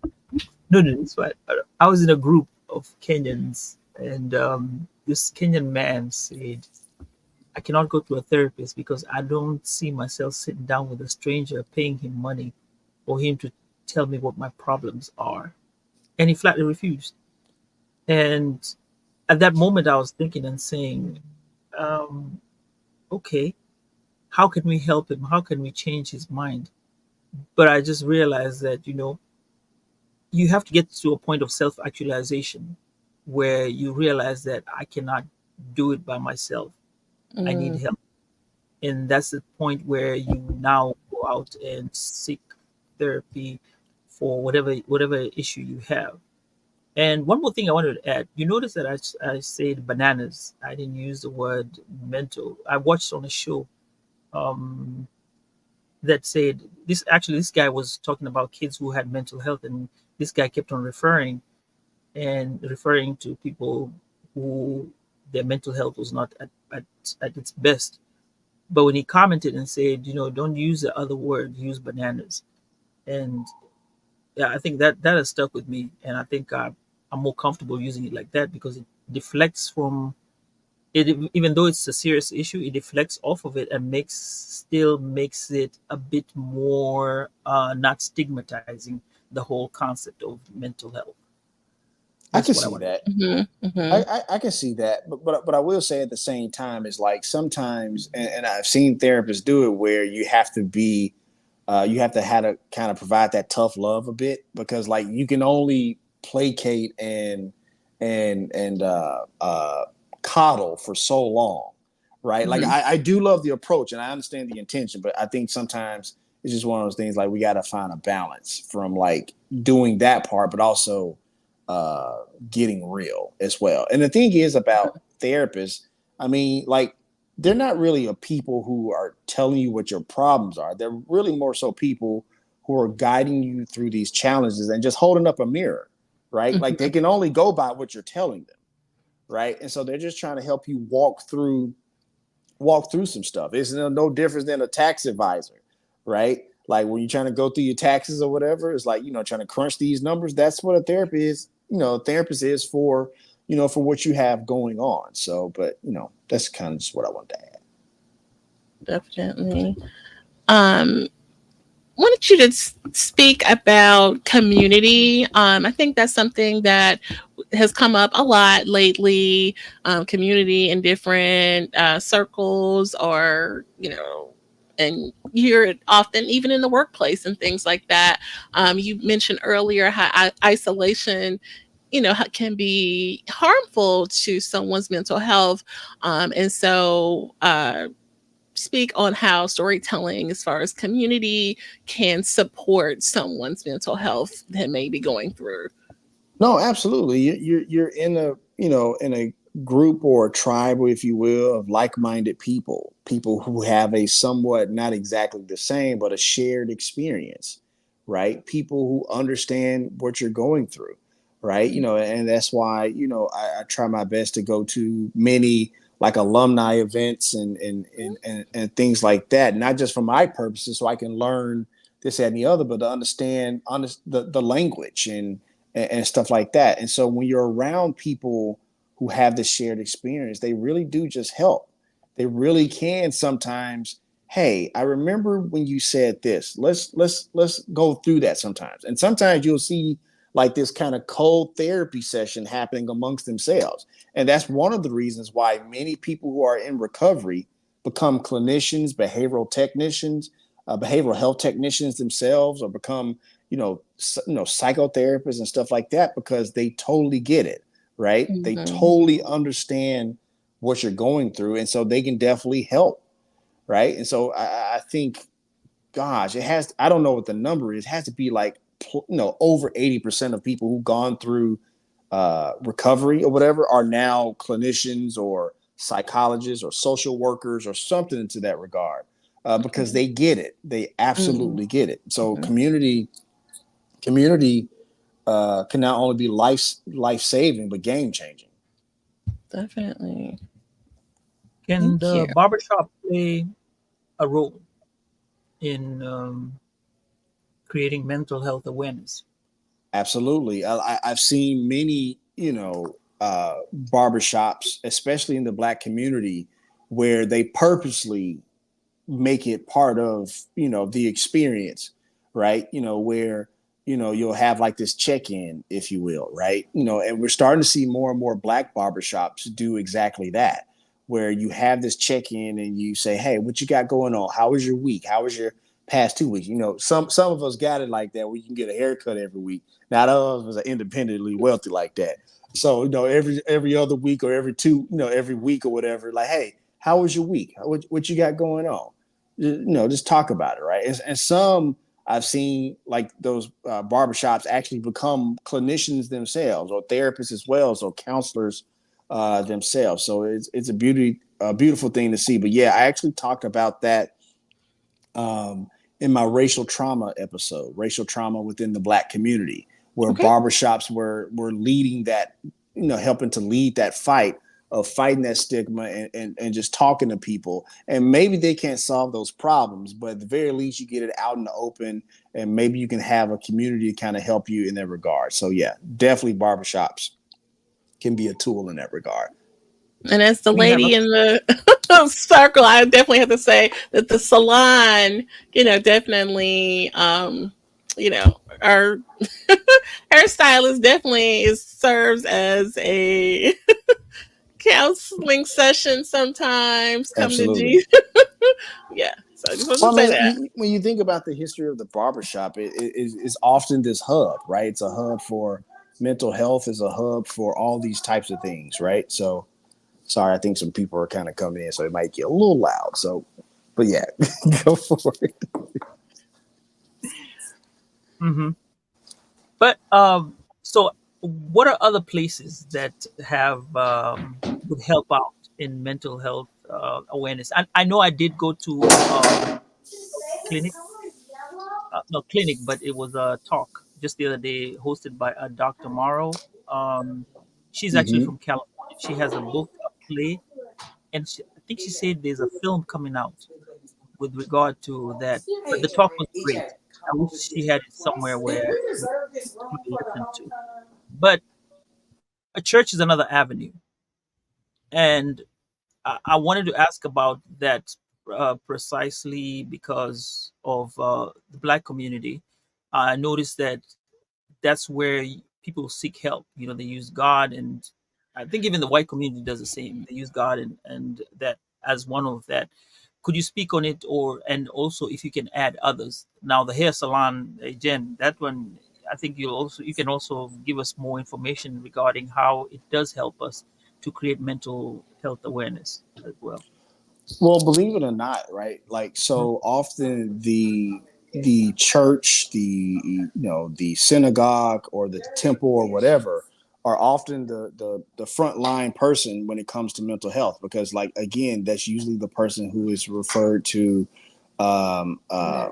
No, it's fine. I was in a group of Kenyans, and this Kenyan man said, I cannot go to a therapist because I don't see myself sitting down with a stranger paying him money for him to tell me what my problems are. And he flatly refused. And at that moment, I was thinking and saying, okay, how can we help him? How can we change his mind? But I just realized that, you have to get to a point of self-actualization where you realize that I cannot do it by myself. I need help. And that's the point where you now go out and seek therapy for whatever issue you have. And one more thing I wanted to add, you notice that I said bananas. I didn't use the word mental. I watched on a show that said this guy was talking about kids who had mental health, and this guy kept on referring to people who their mental health was not at its best. But when he commented and said, don't use the other word, use bananas. And yeah, I think that has stuck with me. And I think I'm more comfortable using it like that, because it deflects from it. Even though it's a serious issue, it deflects off of it and makes it a bit more not stigmatizing the whole concept of mental health. I can see that. I can see that, but I will say at the same time is like sometimes, and I've seen therapists do it where you have to be, you have to kind of provide that tough love a bit, because like you can only placate and coddle for so long, right? Like I do love the approach and I understand the intention, but I think sometimes it's just one of those things like we got to find a balance from like doing that part, but also getting real as well. And the thing is about therapists, I mean, like they're not really a people who are telling you what your problems are. They're really more so people who are guiding you through these challenges and just holding up a mirror, right? Like they can only go by what you're telling them, right? And so they're just trying to help you walk through some stuff. It's no different than a tax advisor, right? Like when you're trying to go through your taxes or whatever, it's like, trying to crunch these numbers. That's what a therapist is. A therapist is for, for what you have going on. So, but, that's kind of just what I wanted to add. Definitely. wanted you to speak about community. I think that's something that has come up a lot lately. Community in different circles, or and you hear it often, even in the workplace and things like that. You mentioned earlier how isolation, can be harmful to someone's mental health, and so speak on how storytelling as far as community can support someone's mental health that may be going through. No, absolutely. You're in a in a group or a tribe, if you will, of like-minded people, people who have a somewhat not exactly the same, but a shared experience, right? People who understand what you're going through, right? And that's why I try my best to go to many like alumni events and things like that, not just for my purposes, so I can learn this that, and the other, but to understand the language and stuff like that. And so when you're around people who have this shared experience, they really do just help. They really can sometimes. Hey, I remember when you said this. Let's go through that sometimes. And sometimes you'll see like this kind of cold therapy session happening amongst themselves. And that's one of the reasons why many people who are in recovery become clinicians, behavioral health technicians themselves, or become psychotherapists and stuff like that, because they totally get it, right? They Mhm. totally understand what you're going through, and so they can definitely help, right? And so I think, gosh, it has. I don't know what the number is. It has to be like over 80% of people who've gone through recovery or whatever are now clinicians or psychologists or social workers or something to that regard, because Okay. they get it. They Mhm. absolutely get it. So Mhm. community can not only be life saving but game changing. Definitely. Can Thank the you. barbershop play a role in creating mental health awareness? Absolutely, I've seen many barbershops, especially in the Black community, where they purposely make it part of the experience, right? Where you'll have like this check-in, if you will, right? And we're starting to see more and more Black barbershops do exactly that, where you have this check-in and you say, hey, what you got going on? How was your week? How was your past 2 weeks? Some of us got it like that, where you can get a haircut every week. Not all of us are independently wealthy like that. So every other week, or every two, every week or whatever, like, hey, how was your week? What you got going on? Just talk about it, right? And some I've seen, like those barbershops, actually become clinicians themselves, or therapists as well, so counselors themselves. So it's a beautiful thing to see. But yeah, I actually talked about that in my racial trauma episode, racial trauma within the Black community, where Okay. barbershops were leading that, helping to lead that fight of fighting that stigma, and just talking to people. And maybe they can't solve those problems, but at the very least, you get it out in the open, and maybe you can have a community to kind of help you in that regard. So yeah, definitely barbershops can be a tool in that regard. And as the We have a lady in the circle, I definitely have to say that the salon, definitely, our hairstylist definitely serves as a counseling session sometimes. Come to Absolutely. G. Yeah. So I just wanted Well, to I say mean, that. when you think about the history of the barbershop, it's often this hub, right? It's a hub for mental health, is a hub for all these types of things, right? So, sorry, I think some people are kind of coming in, so it might get a little loud. So, but yeah, go for it. Mhm. But so what are other places that have would help out in mental health awareness? I know I did go to clinic, no clinic, but it was a talk just the other day hosted by Dr. Morrow. Um, she's actually Mm-hmm. from California. She has a book, a play, and I think she said there's a film coming out with regard to that. But the talk was great. I wish she had it somewhere where we could listen to. But a church is another avenue, and I wanted to ask about that. precisely because of the Black community. I noticed that that's where people seek help. They use God, and I think even the white community does the same. They use God and that as one of that. Could you speak on it, or and also if you can add others? Now the hair salon, Jen, that one, I think you can also give us more information regarding how it does help us to create mental health awareness as well. Well, believe it or not, right? Like so often the church, the synagogue or the temple or whatever are often the front line person when it comes to mental health, because like again, that's usually the person who is referred to um, uh,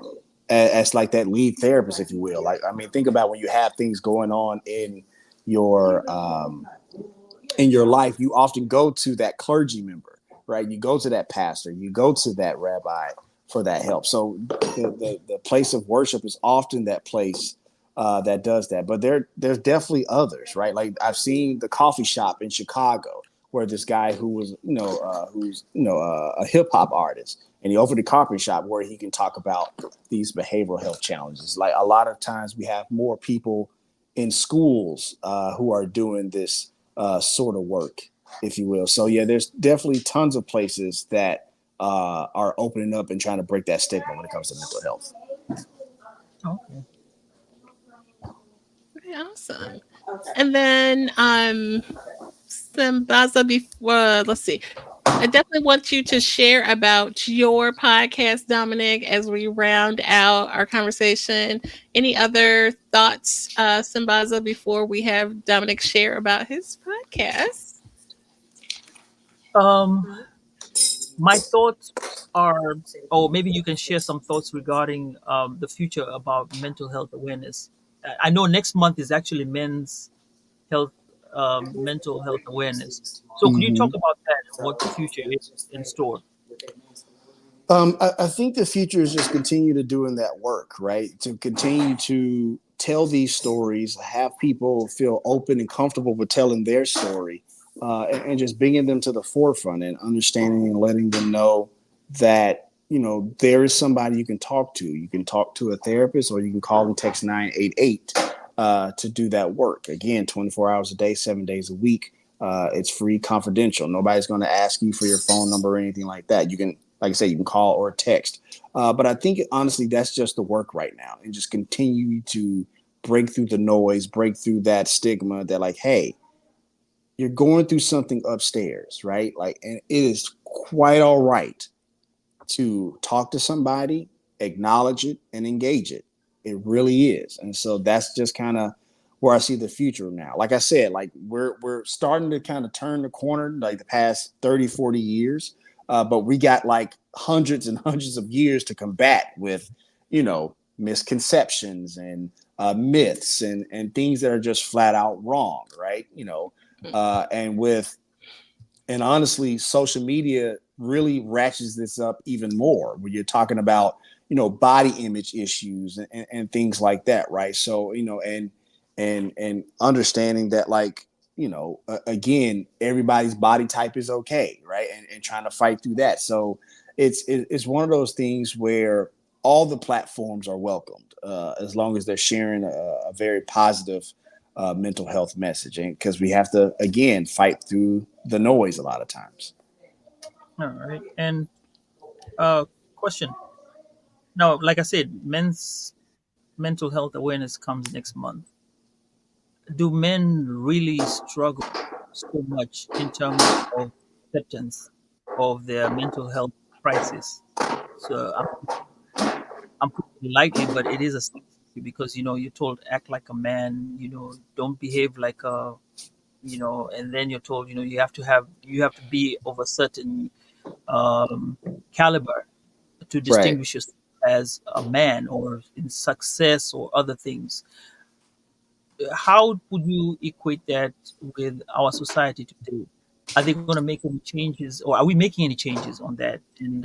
as like that lead therapist, if you will. Like I mean, think about when you have things going on your in your life, you often go to that clergy member, right? You go to that pastor, you go to that rabbi for that help. So the place of worship is often that place that does that. But there's definitely others, right? Like I've seen the coffee shop in Chicago where this guy who was, a hip hop artist, and he opened a coffee shop where he can talk about these behavioral health challenges. Like a lot of times we have more people in schools who are doing this sort of work, if you will. So yeah, there's definitely tons of places that are opening up and trying to break that stigma when it comes to mental health. Okay. Okay, awesome. And then Sambaza, before let's see. I definitely want you to share about your podcast, Dominic, as we round out our conversation. Any other thoughts, Sambaza, before we have Dominic share about his podcast? Um, my thoughts are, or maybe you can share some thoughts regarding the future about mental health awareness. I know next month is actually health, mental health awareness. So could you talk Mm-hmm. about that and what the future is in store? I think the future is just continue to doing that work, right? To continue to tell these stories, have people feel open and comfortable with telling their story, and just bringing them to the forefront and understanding and letting them know that there is somebody you can talk to. You can talk to a therapist, or you can call and text 988 to do that work. Again, 24 hours a day, 7 days a week. It's free, confidential. Nobody's going to ask you for your phone number or anything like that. You can, like I said, you can call or text. But I think honestly, that's just the work right now, and just continue to break through the noise, break through that stigma that like, hey, you're going through something upstairs, right? Like, and it is quite all right to talk to somebody, acknowledge it, and engage it. It really is. And so that's just kind of where I see the future now. Like I said, like we're starting to kind of turn the corner, like the past 30, 40 years. But we got like hundreds and hundreds of years to combat with, misconceptions and myths and things that are just flat out wrong, right? And with and honestly, social media really ratchets this up even more when you're talking about, body image issues and things like that, right? So, and understanding that like, again, everybody's body type is okay, right? And trying to fight through that. So it's one of those things where all the platforms are welcomed, as long as they're sharing a very positive mental health message, and because we have to again fight through the noise a lot of times. All right. And question. Now, like I said, men's mental health awareness comes next month. Do men really struggle so much in terms of acceptance of their mental health crisis? So I'm putting it lightly, but it is a sensitivity because you're told act like a man, don't behave like a, and then you're told you have to be of a certain caliber to Right. distinguish yourself as a man or in success or other things. How would you equate that with our society today? Are they going to make any changes, or are we making any changes on that? And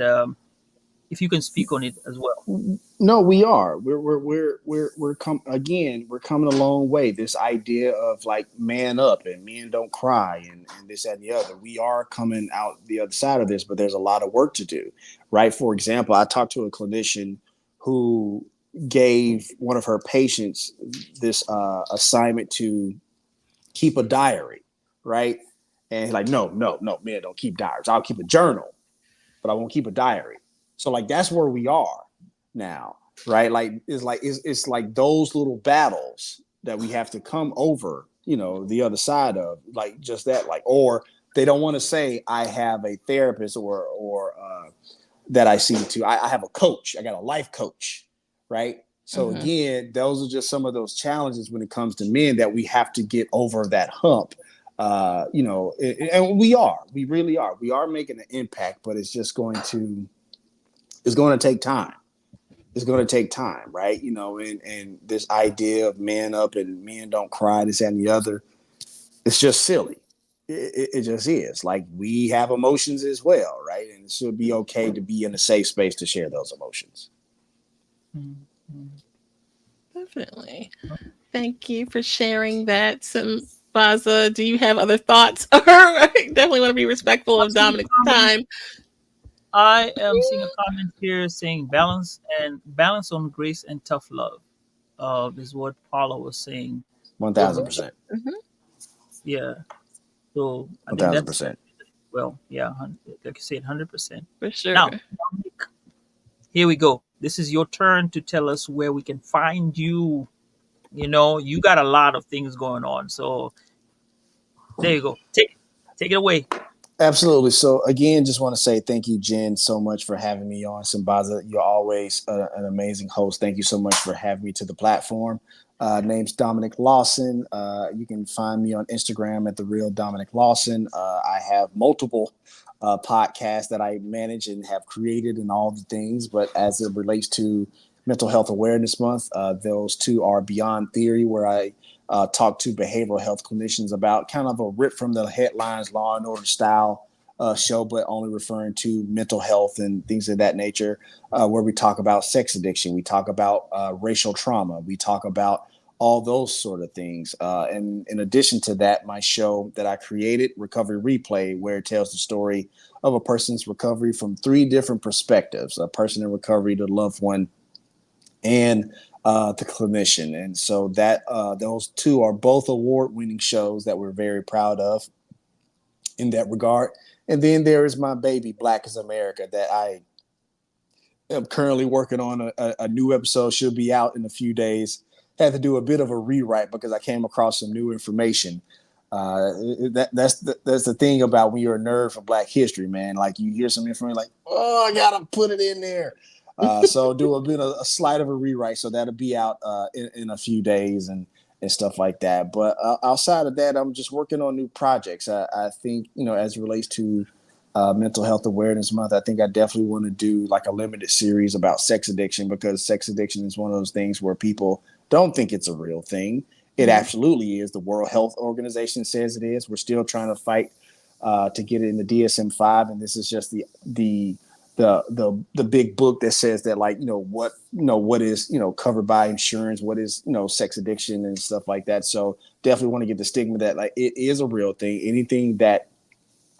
if you can speak on it as well. No, we are. We're coming a long way. This idea of like man up and men don't cry and this and the other. We are coming out the other side of this, but there's a lot of work to do, right? For example, I talked to a clinician who gave one of her patients this assignment to keep a diary, right? And he's like, no, man, don't keep diaries. I'll keep a journal, but I won't keep a diary. So like that's where we are now, right? It's like those little battles that we have to come over, the other side of, like just that, like, or they don't want to say I have a therapist or that I see to. I have a coach. I got a life coach, right? So again, those are just some of those challenges when it comes to men that we have to get over that hump. And we really are. We are making an impact, but it's going to take time. It's going to take time, right? And this idea of man up and men don't cry, this and the other, it's just silly. It just is. Like we have emotions as well, right? And it should be okay to be in a safe space to share those emotions. Definitely. Thank you for sharing that. Sambaza, do you have other thoughts? I definitely want to be respectful of Dominic's time. I am seeing a comment here saying balance on grace and tough love. Is what Paula was saying. 1,000%. Yeah. So I think that's 1,000%. well, yeah, like you said, 100%. For sure. Now, Dominic, here we go. This is your turn to tell us where we can find you. You got a lot of things going on. So there you go. Take it away. Absolutely. So again, just want to say thank you, Jen, so much for having me on. Sambaza, you're always an amazing host. Thank you so much for having me to the platform. Name's Dominic Lawson. You can find me on Instagram at The Real Dominic Lawson. I have multiple podcasts that I manage and have created and all the things. But as it relates to Mental Health Awareness Month, those two are Beyond Theory, where I talk to behavioral health clinicians about kind of a rip from the headlines, Law and Order style show, but only referring to mental health and things of that nature, where we talk about sex addiction, we talk about racial trauma, we talk about all those sort of things. And in addition to that, my show that I created, Recovery Replay, where it tells the story of a person's recovery from 3 different perspectives: a person in recovery, the loved one, and the clinician. And so that those two are both award-winning shows that we're very proud of in that regard. And then there is my baby, Black is America, that I am currently working on. A new episode should be out in a few days. Had to do a bit of a rewrite because I came across some new information. That's the thing about when you're a nerd for Black history, man. Like you hear some information like, oh, I gotta put it in there. So do a slight of a rewrite. So that'll be out in a few days and stuff like that. But outside of that, I'm just working on new projects. I think, as it relates to Mental Health Awareness Month, I think I definitely want to do like a limited series about sex addiction, because sex addiction is one of those things where people don't think it's a real thing. It absolutely is. The World Health Organization says it is. We're still trying to fight to get it in the DSM-5, and this is just the big book that says that, like, what is covered by insurance, what is sex addiction and stuff like that. So definitely want to get the stigma that, like, it is a real thing. Anything that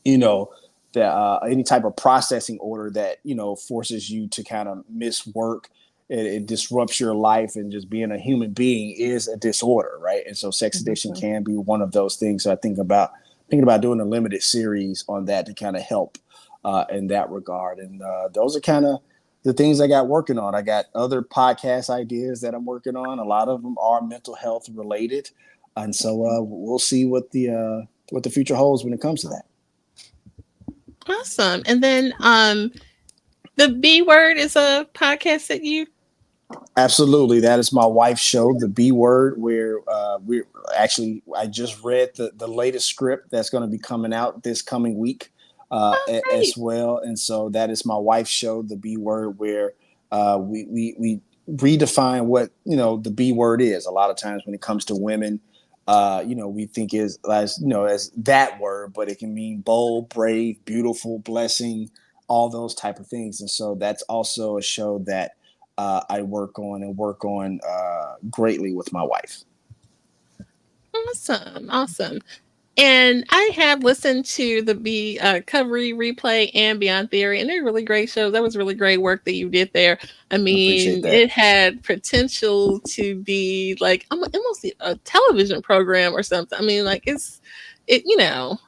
any type of processing order that forces you to kind of miss work, it disrupts your life, and just being a human being is a disorder, right? And so sex addiction can be one of those things. So I thinking about doing a limited series on that to kind of help in that regard. And those are kind of the things I got working on. I got other podcast ideas that I'm working on. A lot of them are mental health related. And so we'll see what the future holds when it comes to that. Awesome. And then the B Word is a podcast that you... Absolutely. That is my wife's show, The B Word, where I just read the latest script that's going to be coming out this coming week as well. And so that is my wife's show, The B Word, where we redefine what, the B word is. A lot of times when it comes to women, we think as that word, but it can mean bold, brave, beautiful, blessing, all those type of things. And so that's also a show that I work on greatly with my wife. Awesome. And I have listened to the Recovery Replay and Beyond Theory, and they're really great shows. That was really great work that you did there. I appreciate mean, that. it had potential to be like almost a television program or something. I mean, like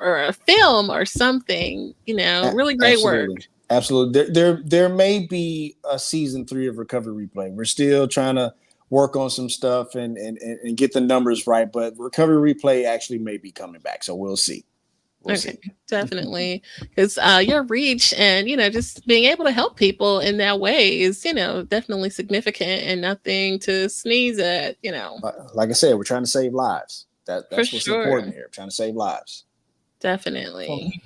or a film or something. Really great work. Absolutely. There may be a season 3 of Recovery Replay. We're still trying to work on some stuff and get the numbers right, but Recovery Replay actually may be coming back, so we'll see. We'll see. Definitely, because your reach and just being able to help people in that way is definitely significant and nothing to sneeze at. Like I said, we're trying to save lives. That's what's important here. We're trying to save lives. Definitely.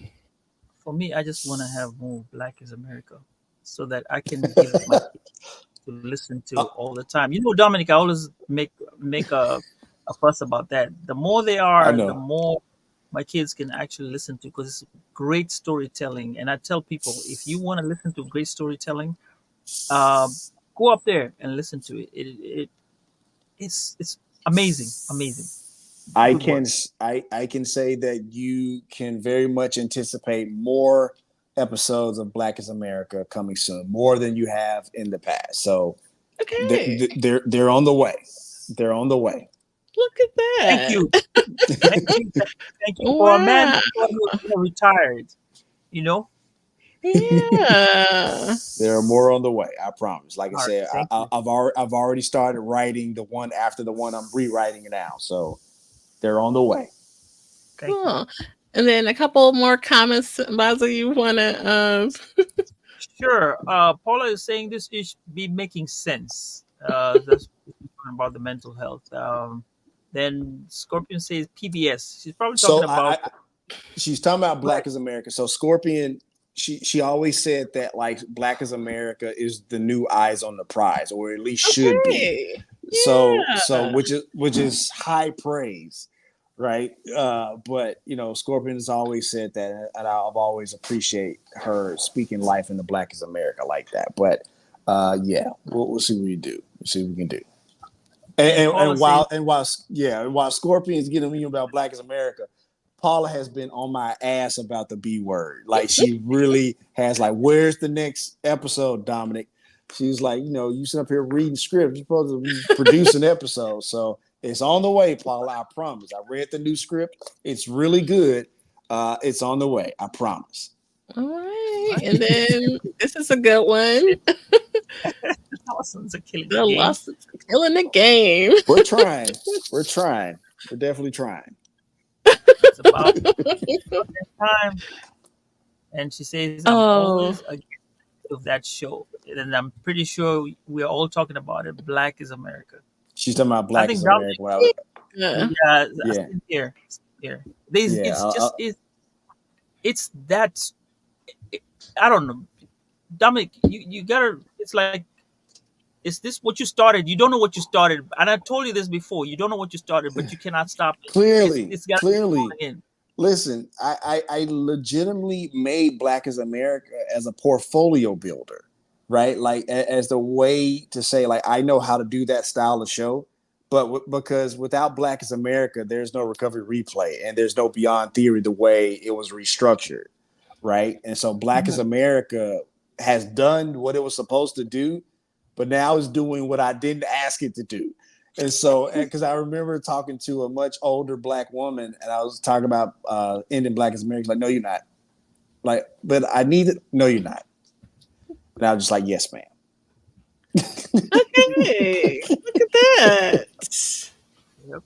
For me, I just want to have more Black is America, so that I can give my to listen to all the time. Dominic, I always make a fuss about that. The more they are, the more my kids can actually listen to, because it's great storytelling. And I tell people, if you want to listen to great storytelling, go up there and listen to it. It's amazing. I can say that you can very much anticipate more episodes of Black is America coming soon, more than you have in the past. So they're on the way. They're on the way. Look at that. Thank you. Thank you for a man who's retired. Yeah. There are more on the way. I promise. Like I said, I've already started writing the one after the one I'm rewriting now. So they're on the way. Cool. And then a couple more comments, Sambaza, you want to... Sure. Paula is saying this should be making sense. That's about the mental health. Then Scorpion says PBS. She's probably talking about... she's talking about Black is America. So Scorpion, she always said that like Black is America is the new Eyes on the Prize, or at least should be. Yeah. So which is high praise. Right. But Scorpion has always said that, and I've always appreciate her speaking life in the Black is America like that. But we'll see what we do. We'll see what we can do. And while Scorpion is getting me about Black is America, Paula has been on my ass about the B word. Like she really has. Like, where's the next episode, Dominic? She's like, you sit up here reading scripts. You're supposed to produce an episode. So it's on the way, Paula. I promise. I read the new script. It's really good. It's on the way. I promise. All right. And then this is a good one. Lawson's killing the game. We're trying. We're definitely trying. It's about time. And she says, I'm always against of that show. And I'm pretty sure we're all talking about it. Black is America. She's talking about Black is America. Here. It's that. I don't know, Dominic. You gotta. It's like, is this what you started? You don't know what you started, and I told you this before. You don't know what you started, but you cannot stop it. Clearly. Listen, I legitimately made Black is America as a portfolio builder. Right, like as the way to say, like, I know how to do that style of show, but because without Black is America, there's no Recovery Replay and there's no Beyond Theory the way it was restructured, right? And so Black is America has done what it was supposed to do, but now it's doing what I didn't ask it to do. And so, because I remember talking to a much older Black woman, and I was talking about ending Black is America. Like, no, you're not. Like, but I need it. No, you're not. And I was just like, yes, ma'am. Okay. Look at that. Yep.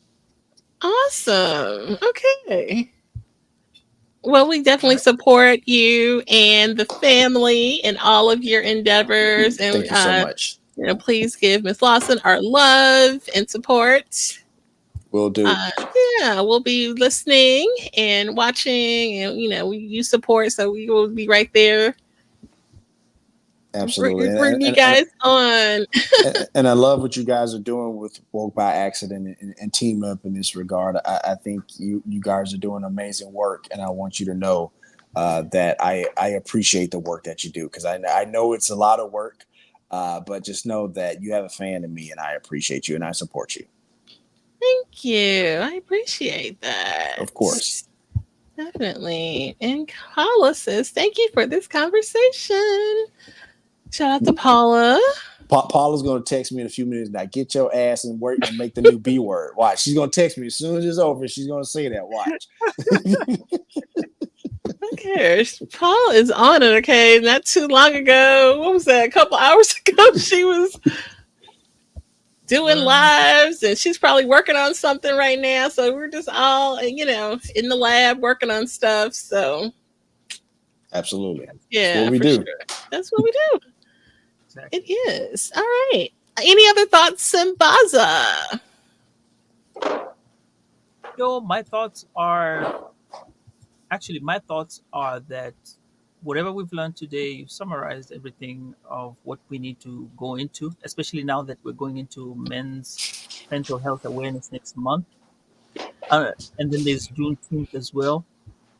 Awesome. Okay. Well, we definitely support you and the family and all of your endeavors. And thank you so much. Please give Miss Lawson our love and support. Will do. We'll be listening and watching, and you support, so we will be right there. Absolutely. Bring you guys on. And I love what you guys are doing with Woke by Accident and Team Up in this regard. I think you guys are doing amazing work, and I want you to know that I appreciate the work that you do, because I know it's a lot of work, but just know that you have a fan in me, and I appreciate you and I support you. Thank you. I appreciate that. Of course. Definitely. And Paula says, thank you for this conversation. Shout out to Paula. Paula's gonna text me in a few minutes. Now get your ass and work and make the new B word. Watch. She's gonna text me as soon as it's over. She's gonna say that. Watch. Who cares? Paula is on it, okay? Not too long ago. What was that? A couple hours ago, she was doing lives, and she's probably working on something right now. So we're just all, in the lab working on stuff. So Absolutely. yeah, that's what we for do. Sure. That's what we do. Exactly. It is. All right. Any other thoughts, Sambaza? My thoughts are that whatever we've learned today, you've summarized everything of what we need to go into, especially now that we're going into Men's Mental Health Awareness next month. And then there's Juneteenth as well.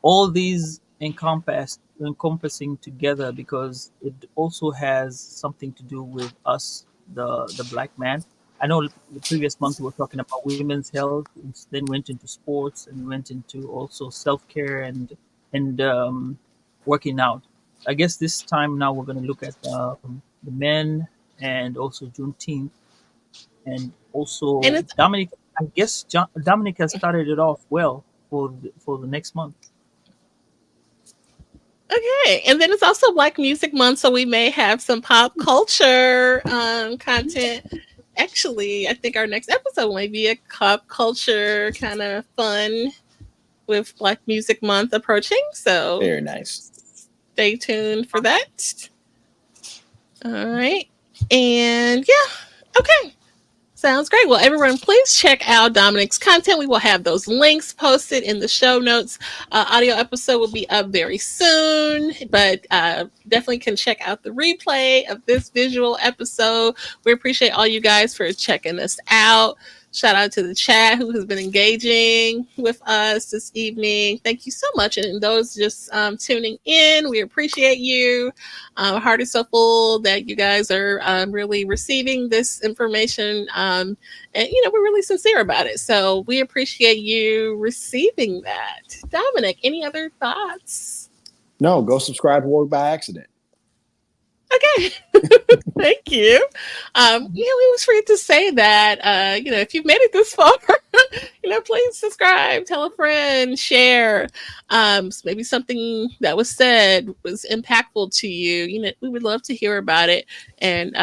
All these encompassing together, because it also has something to do with us, the black man. I know the previous month we were talking about women's health, and then went into sports, and went into also self-care and working out. I guess this time now we're going to look at the men, and also Juneteenth, and also And it's Dominic. I guess Dominic has started it off well for the next month. okay. And then it's also Black Music Month, so we may have some pop culture content. Actually, I think our next episode might be a pop culture kind of fun with Black Music Month approaching. So Very nice. stay tuned for that. All right. And yeah, okay. Sounds great. Well, everyone, please check out Dominic's content. We will have those links posted in the show notes. Audio episode will be up very soon, but definitely can check out the replay of this visual episode. We appreciate all you guys for checking us out. Shout out to the chat who has been engaging with us this evening. Thank you so much. And those just tuning in, we appreciate you. Heart is so full that you guys are really receiving this information. And, we're really sincere about it. So we appreciate you receiving that. Dominic, any other thoughts? No, go subscribe to Work by Accident. Okay. Thank you. We always forget to say that, if you've made it this far, please subscribe, tell a friend, share. Maybe something that was said was impactful to you. We would love to hear about it, and,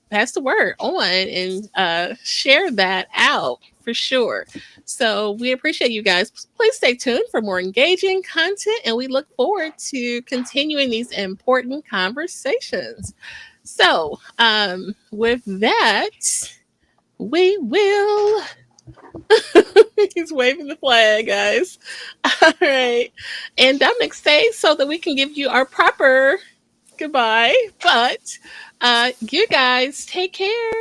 pass the word on and share that out for sure. So we appreciate you guys. Please stay tuned for more engaging content, and we look forward to continuing these important conversations. So, with that, we will. He's waving the flag, guys. All right. And Dominic, stay so that we can give you our proper goodbye. But you guys take care.